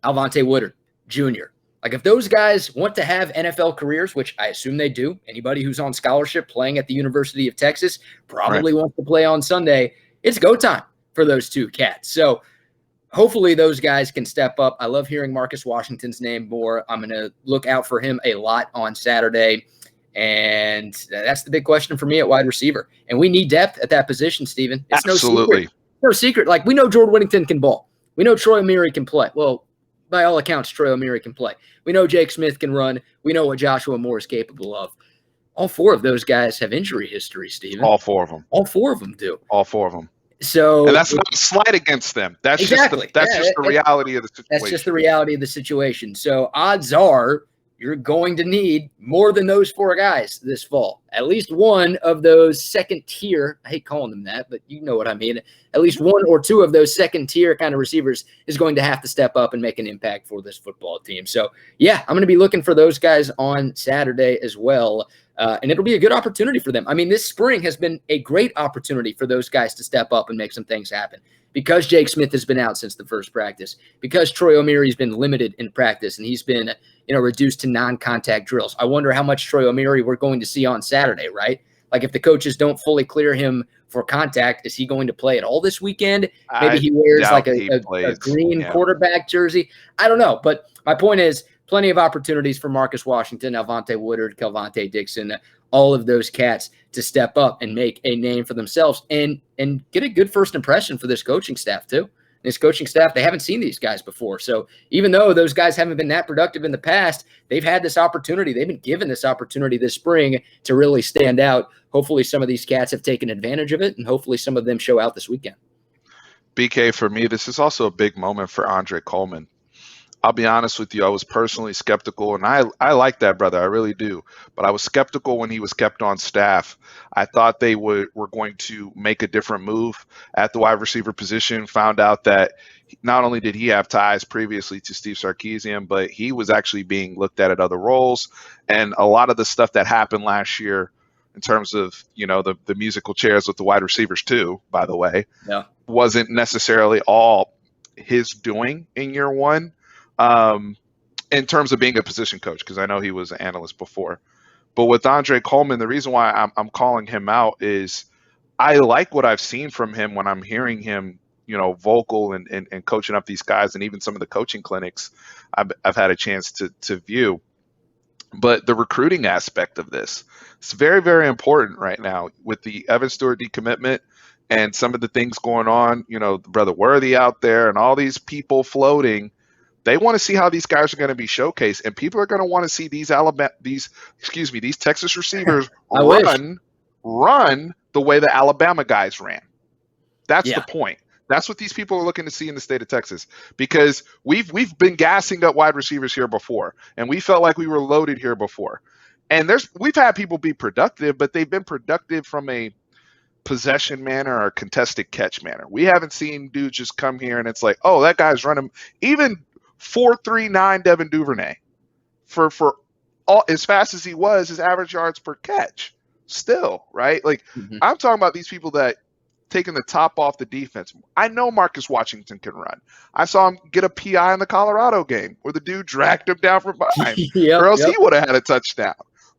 Speaker 2: Alvonte Woodard, Jr. Like, if those guys want to have NFL careers, which I assume they do, anybody who's on scholarship playing at the University of Texas probably wants to play on Sunday, it's go time for those two cats. So hopefully those guys can step up. I love hearing Marcus Washington's name more. I'm going to look out for him a lot on Saturday. And that's the big question for me at wide receiver. And we need depth at that position, Steven. It's
Speaker 1: Absolutely.
Speaker 2: no secret. Like, we know Jordan Whittington can ball. We know Troy O'Meara can play. Well, by all accounts, Troy O'Meara can play. We know Jake Smith can run. We know what Joshua Moore is capable of. All four of those guys have injury history, Steven.
Speaker 1: All four of them.
Speaker 2: All four of them do.
Speaker 1: All four of them.
Speaker 2: So,
Speaker 1: and that's not a slight against them. That's
Speaker 2: exactly.
Speaker 1: just the reality of the situation.
Speaker 2: That's just the reality of the situation. So odds are you're going to need more than those four guys this fall. At least one of those second tier, I hate calling them that, but you know what I mean. At least one or two of those second tier kind of receivers is going to have to step up and make an impact for this football team. So, yeah, I'm going to be looking for those guys on Saturday as well. And it'll be a good opportunity for them. I mean, this spring has been a great opportunity for those guys to step up and make some things happen. Because Jake Smith has been out since the first practice, because Troy O'Meara has been limited in practice and he's been, reduced to non-contact drills. I wonder how much Troy O'Meara we're going to see on Saturday, right? Like, if the coaches don't fully clear him for contact, is he going to play at all this weekend? Maybe he wears like a green quarterback jersey. I don't know. But my point is, plenty of opportunities for Marcus Washington, Alvonte Woodard, Kelvonte Dixon, all of those cats to step up and make a name for themselves and get a good first impression for this coaching staff too. This coaching staff, they haven't seen these guys before. So even though those guys haven't been that productive in the past, they've had this opportunity. They've been given this opportunity this spring to really stand out. Hopefully some of these cats have taken advantage of it, and hopefully some of them show out this weekend.
Speaker 1: BK, for me, this is also a big moment for Andre Coleman. I'll be honest with you, I was personally skeptical, and I like that brother, I really do. But I was skeptical when he was kept on staff. I thought they were going to make a different move at the wide receiver position. Found out that not only did he have ties previously to Steve Sarkisian, but he was actually being looked at other roles. And a lot of the stuff that happened last year in terms of, the musical chairs with the wide receivers too, by the way, wasn't necessarily all his doing in year one. In terms of being a position coach, because I know he was an analyst before. But with Andre Coleman, the reason why I'm calling him out is I like what I've seen from him when I'm hearing him, vocal and coaching up these guys, and even some of the coaching clinics I've had a chance to view. But the recruiting aspect of this, it's very, very important right now with the Evan Stewart decommitment and some of the things going on, Brother Worthy out there and all these people floating. They want to see how these guys are going to be showcased, and people are going to want to see these Texas receivers run the way the Alabama guys ran. That's the point. That's what these people are looking to see in the state of Texas, because we've been gassing up wide receivers here before, and we felt like we were loaded here before. And we've had people be productive, but they've been productive from a possession manner or contested catch manner. We haven't seen dudes just come here and it's like, oh, that guy's running even 4.39 Devin Duvernay for all as fast as he was, his average yards per catch still, right? Like, I'm talking about these people that taking the top off the defense. I know Marcus Washington can run. I saw him get a PI in the Colorado game where the dude dragged him down from behind, or else he would have had a touchdown,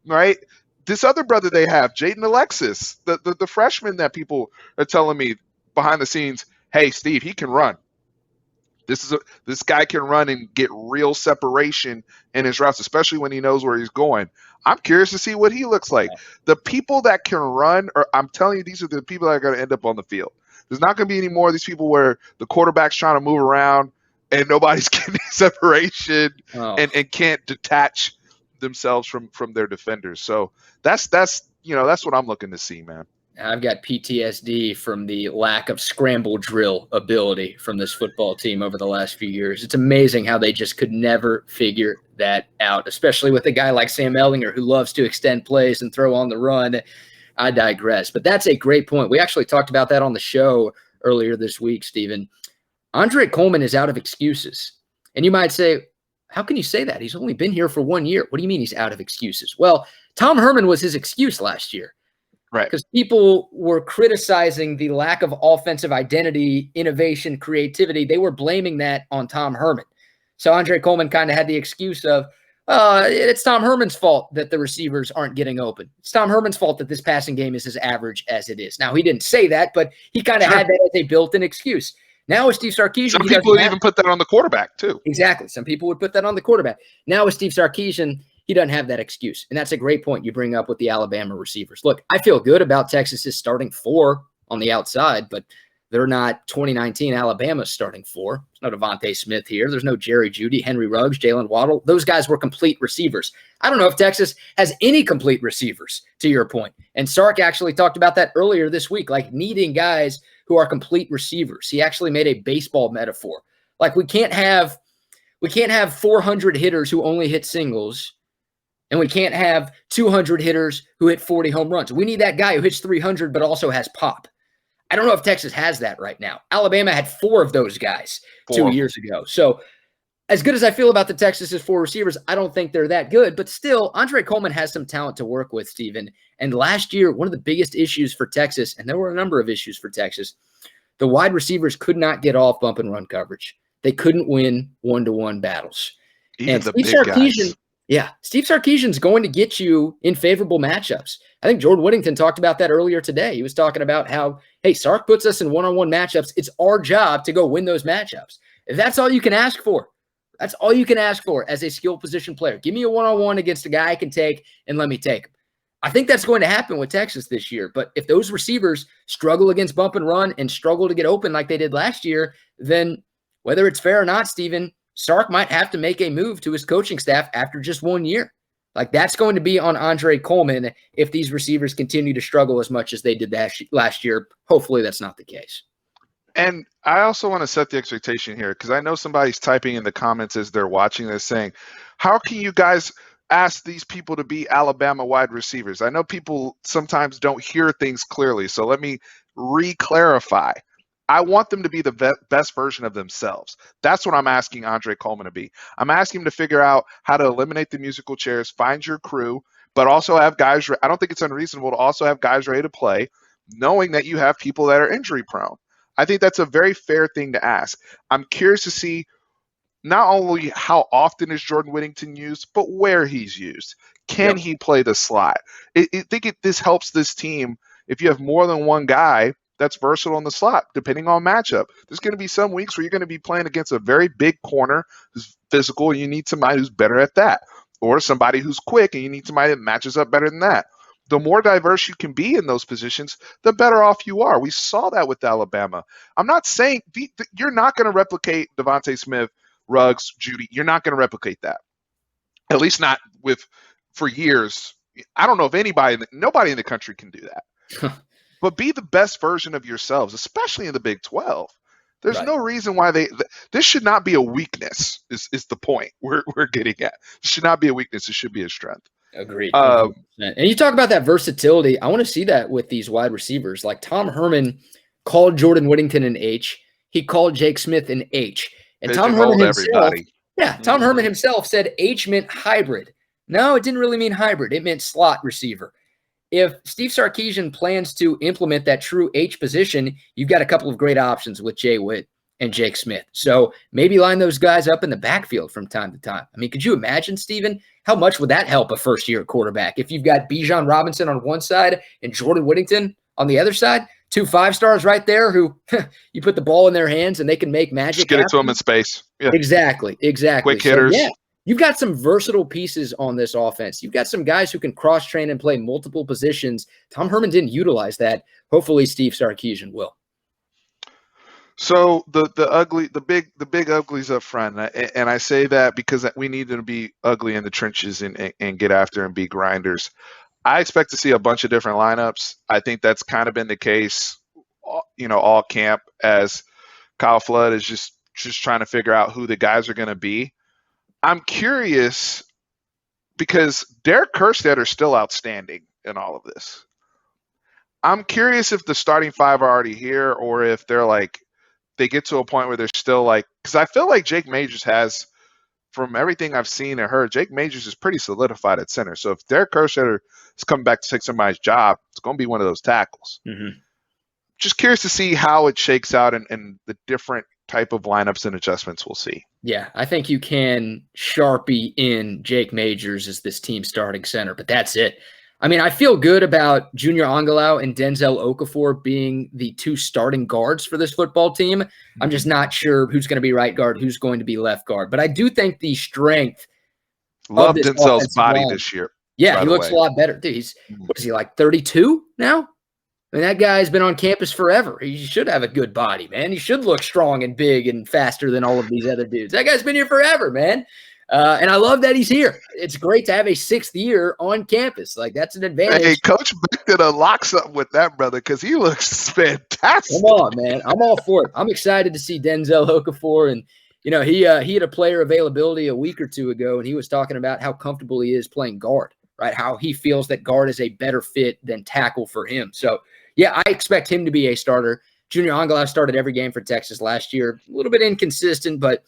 Speaker 1: right? This other brother they have, Jaden Alexis, the freshman that people are telling me behind the scenes, hey, Steve, he can run. This guy can run and get real separation in his routes, especially when he knows where he's going. I'm curious to see what he looks like. The people that can run, I'm telling you, these are the people that are going to end up on the field. There's not going to be any more of these people where the quarterback's trying to move around and nobody's getting separation and can't detach themselves from their defenders. So that's what I'm looking to see, man.
Speaker 2: I've got PTSD from the lack of scramble drill ability from this football team over the last few years. It's amazing how they just could never figure that out, especially with a guy like Sam Ehlinger who loves to extend plays and throw on the run. I digress, but that's a great point. We actually talked about that on the show earlier this week, Stephen. Andre Coleman is out of excuses. And you might say, how can you say that? He's only been here for 1 year. What do you mean he's out of excuses? Well, Tom Herman was his excuse last year.
Speaker 1: Right.
Speaker 2: Because people were criticizing the lack of offensive identity, innovation, creativity. They were blaming that on Tom Herman. So Andre Coleman kind of had the excuse of, it's Tom Herman's fault that the receivers aren't getting open. It's Tom Herman's fault that this passing game is as average as it is. Now, he didn't say that, but he kind of had that as a built-in excuse. Now with Steve Sarkisian,
Speaker 1: some people would even put that on the quarterback too.
Speaker 2: Exactly. Some people would put that on the quarterback. Now with Steve Sarkisian, he doesn't have that excuse. And that's a great point you bring up with the Alabama receivers. Look, I feel good about Texas's starting 4 on the outside, but they're not 2019 Alabama's starting 4. There's no Devontae Smith here. There's no Jerry Jeudy, Henry Ruggs, Jalen Waddle. Those guys were complete receivers. I don't know if Texas has any complete receivers, to your point. And Sark actually talked about that earlier this week, like needing guys who are complete receivers. He actually made a baseball metaphor. Like we can't have 400 hitters who only hit singles, and we can't have 200 hitters who hit 40 home runs. We need that guy who hits 300 but also has pop. I don't know if Texas has that right now. Alabama had 4 of those guys 2 years ago. So as good as I feel about the Texas's 4 receivers, I don't think they're that good. But still, Andre Coleman has some talent to work with, Stephen. And last year, one of the biggest issues for Texas, and there were a number of issues for Texas, the wide receivers could not get off bump and run coverage. They couldn't win one-to-one battles.
Speaker 1: Even the big guys.
Speaker 2: Yeah, Steve Sarkisian's going to get you in favorable matchups. I think Jordan Whittington talked about that earlier today. He was talking about how, hey, Sark puts us in one-on-one matchups. It's our job to go win those matchups. If that's all you can ask for. That's all you can ask for as a skill position player. Give me a one-on-one against a guy I can take and let me take him. I think that's going to happen with Texas this year. But if those receivers struggle against bump and run and struggle to get open like they did last year, then whether it's fair or not, Stephen, Sark might have to make a move to his coaching staff after just 1 year. Like that's going to be on Andre Coleman if these receivers continue to struggle as much as they did last year. Hopefully that's not the case.
Speaker 1: And I also want to set the expectation here because I know somebody's typing in the comments as they're watching this saying, how can you guys ask these people to be Alabama wide receivers? I know people sometimes don't hear things clearly, so let me re-clarify. I want them to be the best version of themselves. That's what I'm asking Andre Coleman to be. I'm asking him to figure out how to eliminate the musical chairs, find your crew, but also have guys. I don't think it's unreasonable to also have guys ready to play, knowing that you have people that are injury prone. I think that's a very fair thing to ask. I'm curious to see not only how often is Jordan Whittington used, but where he's used. Can he play the slot? I think this helps this team if you have more than one guy that's versatile in the slot, depending on matchup. There's going to be some weeks where you're going to be playing against a very big corner who's physical, and you need somebody who's better at that, or somebody who's quick, and you need somebody that matches up better than that. The more diverse you can be in those positions, the better off you are. We saw that with Alabama. I'm not saying you're not going to replicate Devontae Smith, Ruggs, Jeudy. You're not going to replicate that, at least not for years. I don't know if nobody in the country can do that. But be the best version of yourselves, especially in the Big 12. There's no reason why this should not be a weakness, is the point we're getting at. It should not be a weakness. It should be a strength.
Speaker 2: Agreed. And you talk about that versatility. I want to see that with these wide receivers. Like Tom Herman called Jordan Whittington an H. He called Jake Smith an H. And Tom Herman himself said H meant hybrid. No, it didn't really mean hybrid. It meant slot receiver. If Steve Sarkisian plans to implement that true H position, you've got a couple of great options with Jay Witt and Jake Smith. So maybe line those guys up in the backfield from time to time. I mean, could you imagine, Stephen, how much would that help a first-year quarterback if you've got Bijan Robinson on one side and Jordan Whittington on the other side? 2 5-stars right there who you put the ball in their hands and they can make magic.
Speaker 1: Just get it to them in space. Yeah.
Speaker 2: Exactly.
Speaker 1: Quick hitters.
Speaker 2: So, yeah. You've got some versatile pieces on this offense. You've got some guys who can cross-train and play multiple positions. Tom Herman didn't utilize that. Hopefully Steve Sarkisian will.
Speaker 1: So the big uglies up front, and I say that because we need to be ugly in the trenches and get after and be grinders. I expect to see a bunch of different lineups. I think that's kind of been the case, all camp, as Kyle Flood is just trying to figure out who the guys are going to be. I'm curious because Derek Kerstetter is still outstanding in all of this. I'm curious if the starting 5 are already here or if they get to a point where they're still because I feel like Jake Majors has, from everything I've seen and heard, Jake Majors is pretty solidified at center. So if Derek Kerstetter is coming back to take somebody's job, it's going to be one of those tackles. Mm-hmm. Just curious to see how it shakes out and the different type of lineups and adjustments we'll see.
Speaker 2: Yeah, I think you can Sharpie in Jake Majors as this team starting center, but that's it. I mean, I feel good about Junior Angalau and Denzel Okafor being the 2 starting guards for this football team. I'm just not sure who's going to be right guard, who's going to be left guard. But I do think the strength of
Speaker 1: Love
Speaker 2: this
Speaker 1: Denzel's
Speaker 2: offensive
Speaker 1: body
Speaker 2: line.
Speaker 1: this year,
Speaker 2: Yeah,
Speaker 1: by
Speaker 2: he
Speaker 1: the
Speaker 2: looks
Speaker 1: way.
Speaker 2: a lot better. Dude,
Speaker 1: Mhm.
Speaker 2: what is he, like 32 now? I mean, that guy's been on campus forever. He should have a good body, man. He should look strong and big and faster than all of these other dudes. That guy's been here forever, man. And I love that he's here. It's great to have a 6th year on campus. Like, that's an
Speaker 1: Hey,
Speaker 2: advantage.
Speaker 1: Coach Beck did unlock something with that brother because he looks
Speaker 2: Come
Speaker 1: fantastic.
Speaker 2: on, man. I'm all for it. I'm excited to see Denzel Okafor. And, he had a player availability a week or two ago, and he was talking about how comfortable he is playing guard, right? How he feels that guard is a better fit than tackle for him. So, yeah, I expect him to be a starter. Junior Angelau started every game for Texas last year. A little bit inconsistent, but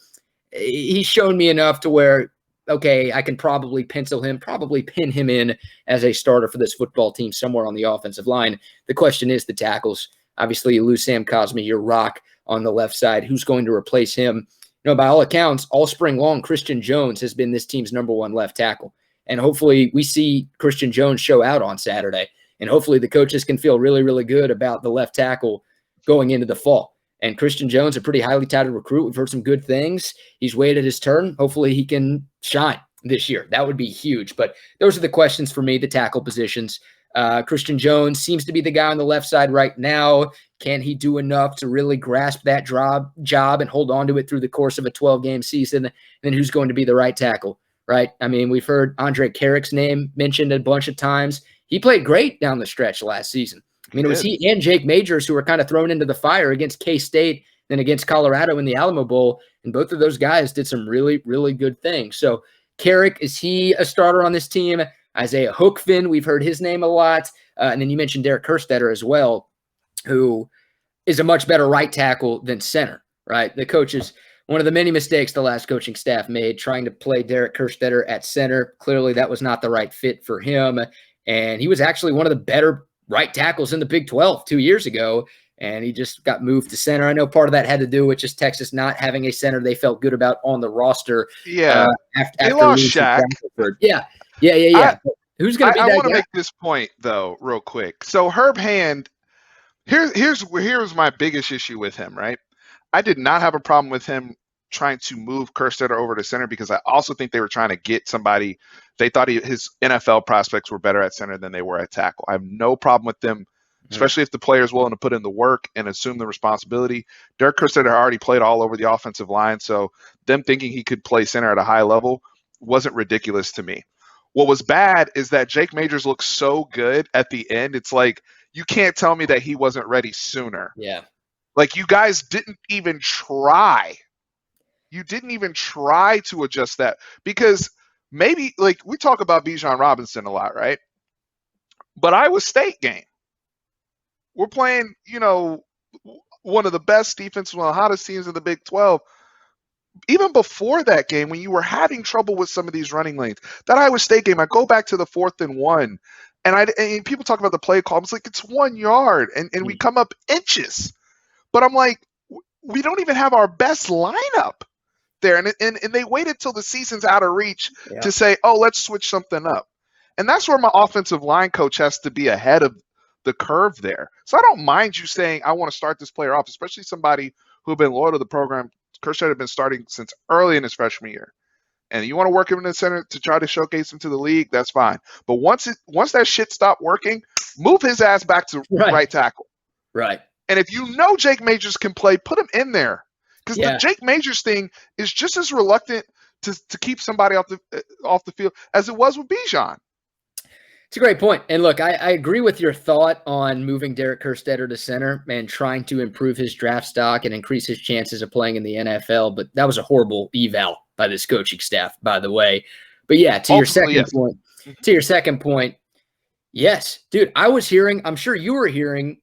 Speaker 2: he's shown me enough to where, okay, I can probably pin him in as a starter for this football team somewhere on the offensive line. The question is the tackles. Obviously, you lose Sam Cosmi, your rock on the left side. Who's going to replace him? By all accounts, all spring long, Christian Jones has been this team's #1 left tackle. And hopefully we see Christian Jones show out on Saturday. And hopefully the coaches can feel really, really good about the left tackle going into the fall. And Christian Jones, a pretty highly touted recruit. We've heard some good things. He's waited his turn. Hopefully he can shine this year. That would be huge. But those are the questions for me, the tackle positions. Christian Jones seems to be the guy on the left side right now. Can he do enough to really grasp that job and hold on to it through the course of a 12-game season? And then who's going to be the right tackle, right? I mean, we've heard Andre Carrick's name mentioned a bunch of times. He played great down the stretch last season. I mean, it was he and Jake Majors who were kind of thrown into the fire against K-State and against Colorado in the Alamo Bowl. And both of those guys did some really, really good things. So Carrick, is he a starter on this team? Isaiah Hookfin, we've heard his name a lot. And then you mentioned Derek Kerstetter as well, who is a much better right tackle than center, right? The coaches, one of the many mistakes the last coaching staff made trying to play Derek Kerstetter at center. Clearly that was not the right fit for him. And he was actually one of the better right tackles in the Big 12 2 years ago, and he just got moved to center. I know part of that had to do with just Texas not having a center they felt good about on the roster.
Speaker 1: Yeah, they
Speaker 2: After
Speaker 1: lost
Speaker 2: losing
Speaker 1: Shaq.
Speaker 2: Yeah. Who's going to be
Speaker 1: I
Speaker 2: that
Speaker 1: want to
Speaker 2: guy?
Speaker 1: make this point though, real quick. So Herb Hand, here's my biggest issue with him. Right, I did not have a problem with him trying to move Kerstetter over to center because I also think they were trying to get somebody. They thought his NFL prospects were better at center than they were at tackle. I have no problem with them, especially if the player is willing to put in the work and assume the responsibility. Derek Kerstetter already played all over the offensive line, so them thinking he could play center at a high level wasn't ridiculous to me. What was bad is that Jake Majors looked so good at the end. It's like, you can't tell me that he wasn't ready sooner.
Speaker 2: Yeah.
Speaker 1: Like, you guys didn't even try. You didn't even try to adjust that because maybe, like, we talk about Bijan Robinson a lot, right? But Iowa State game, we're playing, one of the best defenses, one of the hottest teams in the Big 12. Even before that game, when you were having trouble with some of these running lanes, that Iowa State game, I go back to the 4th and 1, and people talk about the play call. It's like, it's 1 yard, and we come up inches. But I'm like, we don't even have our best lineup there. And they waited till the season's out of reach to say, oh, let's switch something up. And that's where my offensive line coach has to be ahead of the curve there. So I don't mind you saying, I want to start this player off, especially somebody who have been loyal to the program. Kerstetter had been starting since early in his freshman year. And you want to work him in the center to try to showcase him to the league, that's fine. But once that shit stopped working, move his ass back to right tackle.
Speaker 2: Right.
Speaker 1: And if you know Jake Majors can play, put him in there. Because the Jake Majors thing is just as reluctant to keep somebody off the field as it was with Bijan.
Speaker 2: It's a great point. And look, I agree with your thought on moving Derek Kerstetter to center and trying to improve his draft stock and increase his chances of playing in the NFL. But that was a horrible eval by this coaching staff, by the way. But yeah, to your second point, yes, dude, I was hearing, I'm sure you were hearing,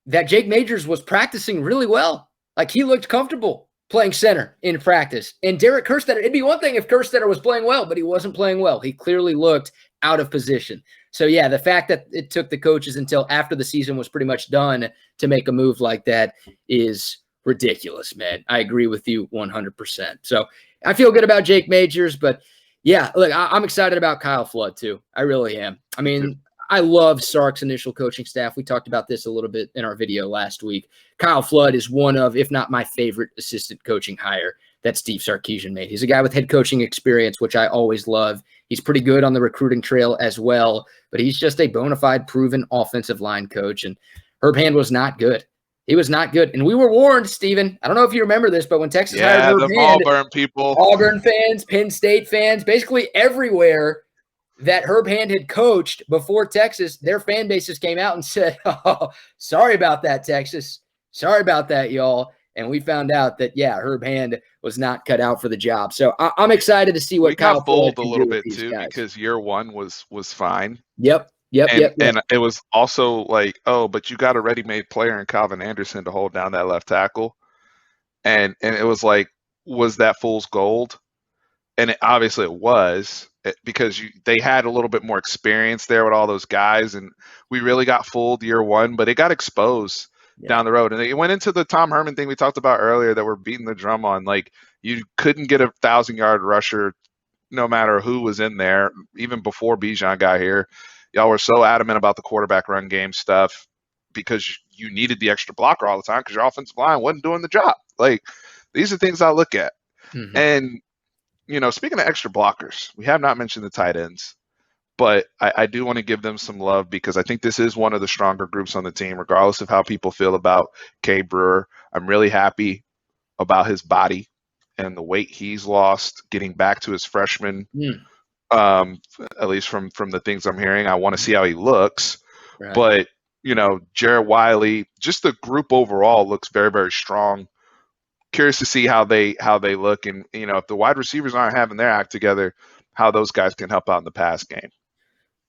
Speaker 2: that Jake Majors was practicing really well. Like, he looked comfortable playing center in practice. And Derek Kerstetter, it'd be one thing if Kerstetter was playing well, but he wasn't playing well. He clearly looked out of position. So, yeah, the fact that it took the coaches until after the season was pretty much done to make a move like that is ridiculous, man. I agree with you 100%. So I feel good about Jake Majors, but, yeah, look, I'm excited about Kyle Flood too. I really am. I mean, I love Sark's initial coaching staff. We talked about this a little bit in our video last week. Kyle Flood is one of, if not my favorite assistant coaching hire that Steve Sarkisian made. He's a guy with head coaching experience, which I always love. He's pretty good on the recruiting trail as well, but he's just a bona fide proven offensive line coach. And Herb Hand was not good. He was not good. And we were warned, Steven. I don't know if you remember this, but when Texas hired
Speaker 1: Yeah,
Speaker 2: Herb
Speaker 1: the
Speaker 2: Hand,
Speaker 1: Auburn people.
Speaker 2: Auburn fans, Penn State fans, basically everywhere that Herb Hand had coached before Texas, their fan bases came out and said, oh, sorry about that, Texas. Sorry about that, y'all. And we found out that, yeah, Herb Hand was not cut out for the job. So I'm excited to see what
Speaker 1: We
Speaker 2: Kyle
Speaker 1: got fooled a
Speaker 2: can
Speaker 1: little
Speaker 2: do with
Speaker 1: bit
Speaker 2: these
Speaker 1: too
Speaker 2: guys.
Speaker 1: because year one was fine.
Speaker 2: Yep.
Speaker 1: And it was also like, oh, but you got a ready-made player in Calvin Anderson to hold down that left tackle. And it was like, was that fool's gold? And obviously it was because they had a little bit more experience there with all those guys, and we really got fooled year one, but it got exposed down the road. And it went into the Tom Herman thing we talked about earlier that we're beating the drum on. Like, you couldn't get a 1,000-yard rusher no matter who was in there, even before Bijan got here. Y'all were so adamant about the quarterback run game stuff because you needed the extra blocker all the time because your offensive line wasn't doing the job. Like, these are things I look at. Mm-hmm. And, speaking of extra blockers, we have not mentioned the tight ends, but I do want to give them some love because I think this is one of the stronger groups on the team, regardless of how people feel about Cade Brewer. I'm really happy about his body and the weight he's lost, getting back to his freshman, at least from the things I'm hearing. I want to see how he looks. Right. But, Jared Wiley, just the group overall looks very, very strong. Curious to see how they look. And, if the wide receivers aren't having their act together, how those guys can help out in the pass game.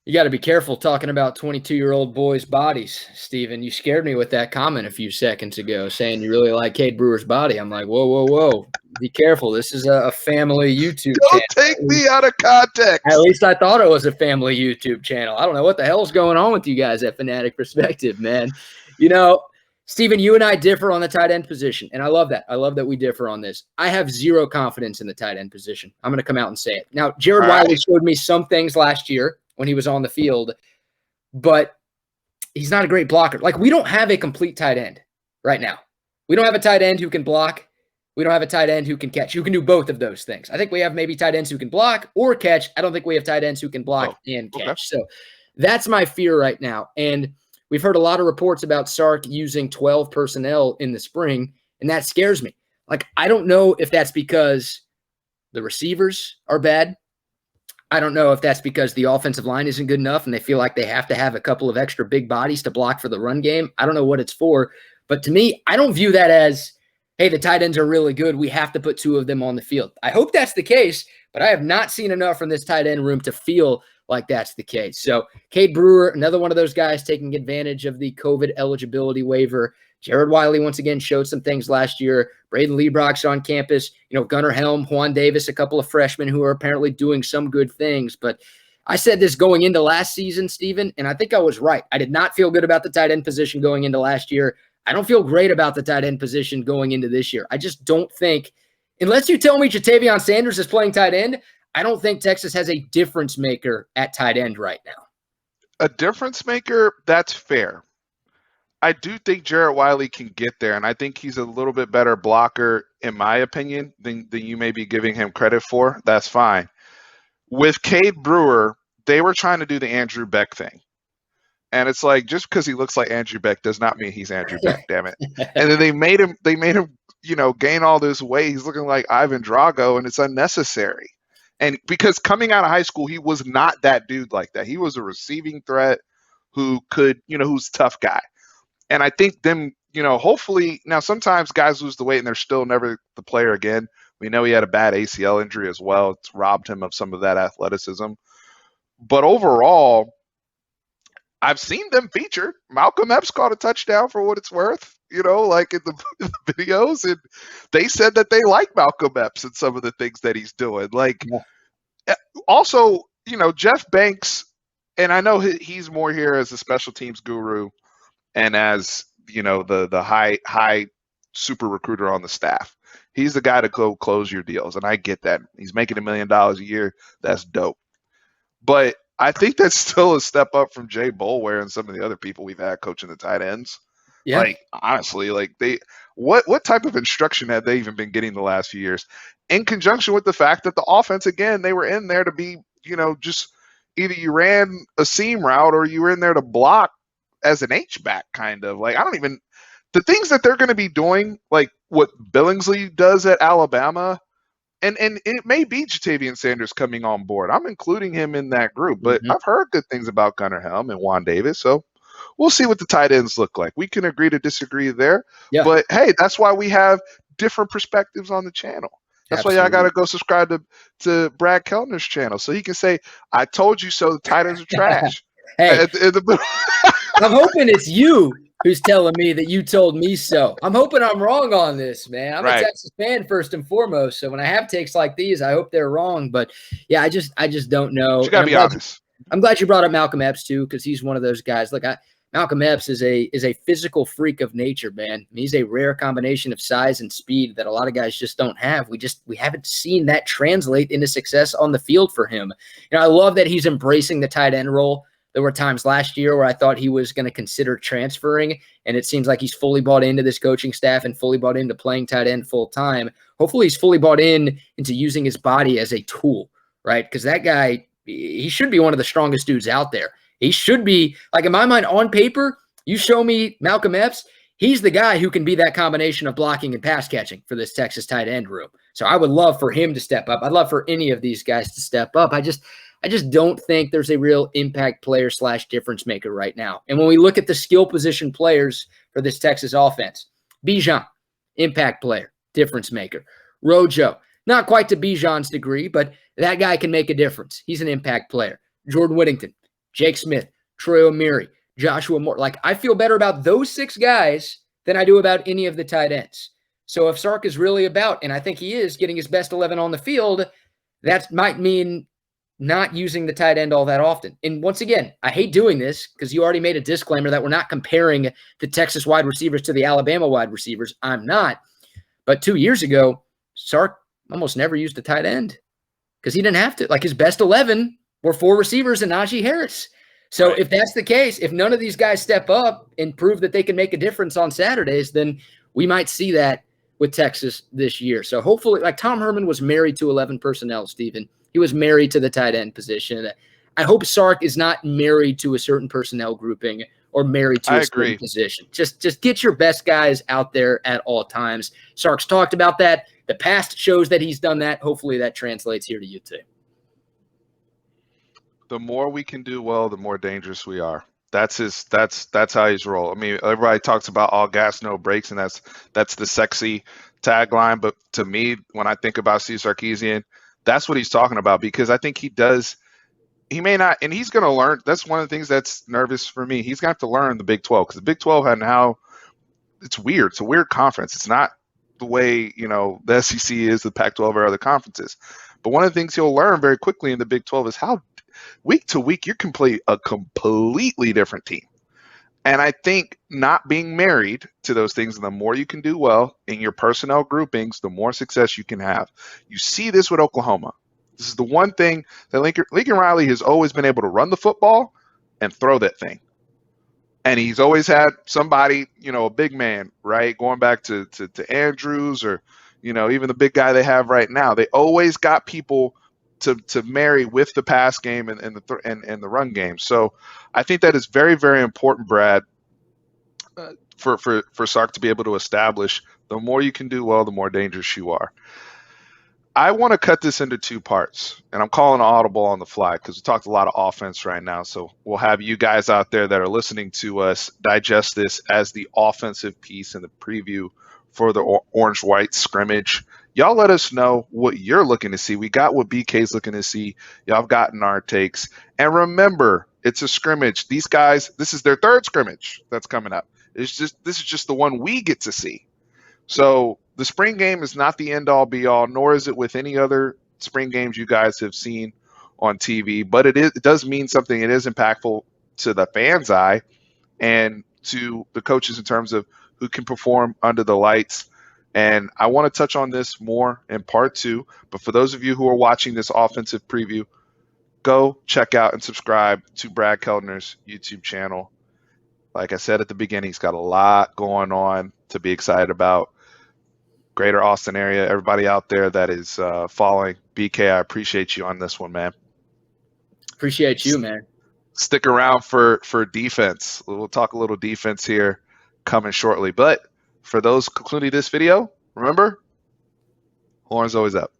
Speaker 2: You got to be careful talking about 22-year-old boys' bodies, Steven. You scared me with that comment a few seconds ago, saying you really like Cade Brewer's body. I'm like, whoa. Be careful. This is a family YouTube channel.
Speaker 1: Don't take me out of context.
Speaker 2: At least I thought it was a family YouTube channel. I don't know what the hell's going on with you guys at Fanatic Perspective, man. Steven, you and I differ on the tight end position, and I love that. I love that we differ on this. I have zero confidence in the tight end position. I'm going to come out and say it. Now, Jared Wiley showed me some things last year when he was on the field, but he's not a great blocker. Like, we don't have a complete tight end right now. We don't have a tight end who can block. We don't have a tight end who can catch, who can do both of those things. I think we have maybe tight ends who can block or catch. I don't think we have tight ends who can block and catch. Okay. So that's my fear right now. And we've heard a lot of reports about Sark using 12 personnel in the spring, and that scares me. Like, I don't know if that's because the receivers are bad. I don't know if that's because the offensive line isn't good enough and they feel like they have to have a couple of extra big bodies to block for the run game. I don't know what it's for. But to me, I don't view that as, hey, the tight ends are really good, we have to put two of them on the field. I hope that's the case, but I have not seen enough from this tight end room to feel like that's the case. So Cade Brewer, another one of those guys taking advantage of the COVID eligibility waiver. Jared Wiley, once again, showed some things last year. Braden Liebrock's on campus. Gunnar Helm, Juan Davis, a couple of freshmen who are apparently doing some good things. But I said this going into last season, Steven, and I think I was right. I did not feel good about the tight end position going into last year. I don't feel great about the tight end position going into this year. I just don't think, unless you tell me Jatavion Sanders is playing tight end, I don't think Texas has a difference maker at tight end right now.
Speaker 1: A difference maker, that's fair. I do think Jared Wiley can get there, and I think he's a little bit better blocker, in my opinion, than you may be giving him credit for. That's fine. With Cade Brewer, they were trying to do the Andrew Beck thing. And it's like, just because he looks like Andrew Beck does not mean he's Andrew Beck, damn it. And then they made him, gain all this weight. He's looking like Ivan Drago, and it's unnecessary. And because coming out of high school, he was not that dude like that. He was a receiving threat who could, who's a tough guy. And I think them, hopefully, now sometimes guys lose the weight and they're still never the player again. We know he had a bad ACL injury as well. It's robbed him of some of that athleticism. But overall, I've seen them featured. Malcolm Epps caught a touchdown for what it's worth, like in the videos. And they said that they like Malcolm Epps and some of the things that he's doing. Also, Jeff Banks, and I know he's more here as a special teams guru and as, the high super recruiter on the staff. He's the guy to go close your deals. And I get that. He's making $1 million a year. That's dope. But I think that's still a step up from Jay Boulware and some of the other people we've had coaching the tight ends.
Speaker 2: Yeah.
Speaker 1: Like honestly, like what type of instruction had they even been getting the last few years? In conjunction with the fact that the offense, again, they were in there to be, just either you ran a seam route or you were in there to block as an H back kind of. Like I don't even the things that they're going to be doing, like what Billingsley does at Alabama, and it may be Jatavian Sanders coming on board. I'm including him in that group, but
Speaker 2: Hmm.
Speaker 1: I've heard good things about Gunnar Helm and Juan Davis, so we'll see what the tight ends look like. We can agree to disagree there,
Speaker 2: Yeah,
Speaker 1: but hey, that's why we have different perspectives on the channel. That's why y'all got
Speaker 2: absolutely.
Speaker 1: to go subscribe to Brad Kellner's channel so he can say, "I told you so." The tight ends are trash.
Speaker 2: Hey,
Speaker 1: At the-
Speaker 2: I'm hoping it's you who's telling me that you told me so. I'm hoping I'm wrong on this, man. I'm a
Speaker 1: right.
Speaker 2: Texas fan first and foremost, so when I have takes like these, I hope they're wrong. But yeah, I just don't
Speaker 1: But
Speaker 2: know.
Speaker 1: you got
Speaker 2: And
Speaker 1: to be honest.
Speaker 2: I'm glad you brought up Malcolm Epps too, because he's one of those guys. Look, Malcolm Epps is a physical freak of nature, man. He's a rare combination of size and speed that a lot of guys just don't have. We haven't seen that translate into success on the field for him. I love that he's embracing the tight end role. There were times last year where I thought he was going to consider transferring, and it seems like he's fully bought into this coaching staff and fully bought into playing tight end full time. Hopefully, he's fully bought into using his body as a tool, right? Because that guy, he should be one of the strongest dudes out there. He should be, like, in my mind, on paper, you show me Malcolm Epps, he's the guy who can be that combination of blocking and pass catching for this Texas tight end room. So I would love for him to step up. I'd love for any of these guys to step up. I just don't think there's a real impact player / difference maker right now. And when we look at the skill position players for this Texas offense, Bijan, impact player, difference maker. Rojo, not quite to Bijan's degree, but that guy can make a difference. He's an impact player. Jordan Whittington, Jake Smith, Troy O'Meary, Joshua Moore. Like, I feel better about those 6 guys than I do about any of the tight ends. So if Sark is really about, and I think he is, getting his best 11 on the field, that might mean not using the tight end all that often. And once again, I hate doing this because you already made a disclaimer that we're not comparing the Texas wide receivers to the Alabama wide receivers. I'm not. But 2 years ago, Sark almost never used a tight end because he didn't have to. Like, his best 11 were 4 receivers and Najee Harris. So
Speaker 1: Right.
Speaker 2: if that's the case, if none of these guys step up and prove that they can make a difference on Saturdays, then we might see that with Texas this year. So hopefully, like, Tom Herman was married to 11 personnel, Stephen. He was married to the tight end position. I hope Sark is not married to a certain personnel grouping or married to
Speaker 1: I
Speaker 2: a certain
Speaker 1: agree.
Speaker 2: position. Just get your best guys out there at all times. Sark's talked about that. The past shows that he's done that. Hopefully that translates here to you too.
Speaker 1: The more we can do well, the more dangerous we are. That's how he's roll. I mean, everybody talks about all gas, no brakes, and that's the sexy tagline. But to me, when I think about Steve Sarkisian, that's what he's talking about because I think he does. He may not, and he's going to learn. That's one of the things that's nervous for me. He's going to have to learn the Big 12 because the Big 12 and how it's weird. It's a weird conference. It's not the way the SEC is, the Pac-12 or other conferences. But one of the things he'll learn very quickly in the Big 12 is how week to week you can play a completely different team. And I think not being married to those things, and the more you can do well in your personnel groupings, the more success you can have. You see this with Oklahoma. This is the one thing that Lincoln Riley has always been able to run the football and throw that thing. And he's always had somebody, a big man, right? Going back to Andrews or, even the big guy they have right now. They always got people to marry with the pass game and the run game. So I think that is very, very important, Brad, for Sark to be able to establish the more you can do well, the more dangerous you are. I want to cut this into 2 parts, and I'm calling an audible on the fly because we talked a lot of offense right now. So we'll have you guys out there that are listening to us digest this as the offensive piece in the preview for the orange-white scrimmage. Y'all let us know what you're looking to see. We got what BK's looking to see. Y'all have gotten our takes. And remember, it's a scrimmage. These guys, this is their 3rd scrimmage that's coming up. This is just the one we get to see. So the spring game is not the end all be all, nor is it with any other spring games you guys have seen on TV, but it does mean something. It is impactful to the fans' eye and to the coaches in terms of who can perform under the lights. And I want to touch on this more in part 2, but for those of you who are watching this offensive preview, go check out and subscribe to Brad Kellner's YouTube channel. Like I said at the beginning, he's got a lot going on to be excited about. Greater Austin area, everybody out there that is following BK, I appreciate you on this one, man.
Speaker 2: Appreciate you, man.
Speaker 1: Stick around for defense. We'll talk a little defense here coming shortly. But for those concluding this video, remember, Horns always up.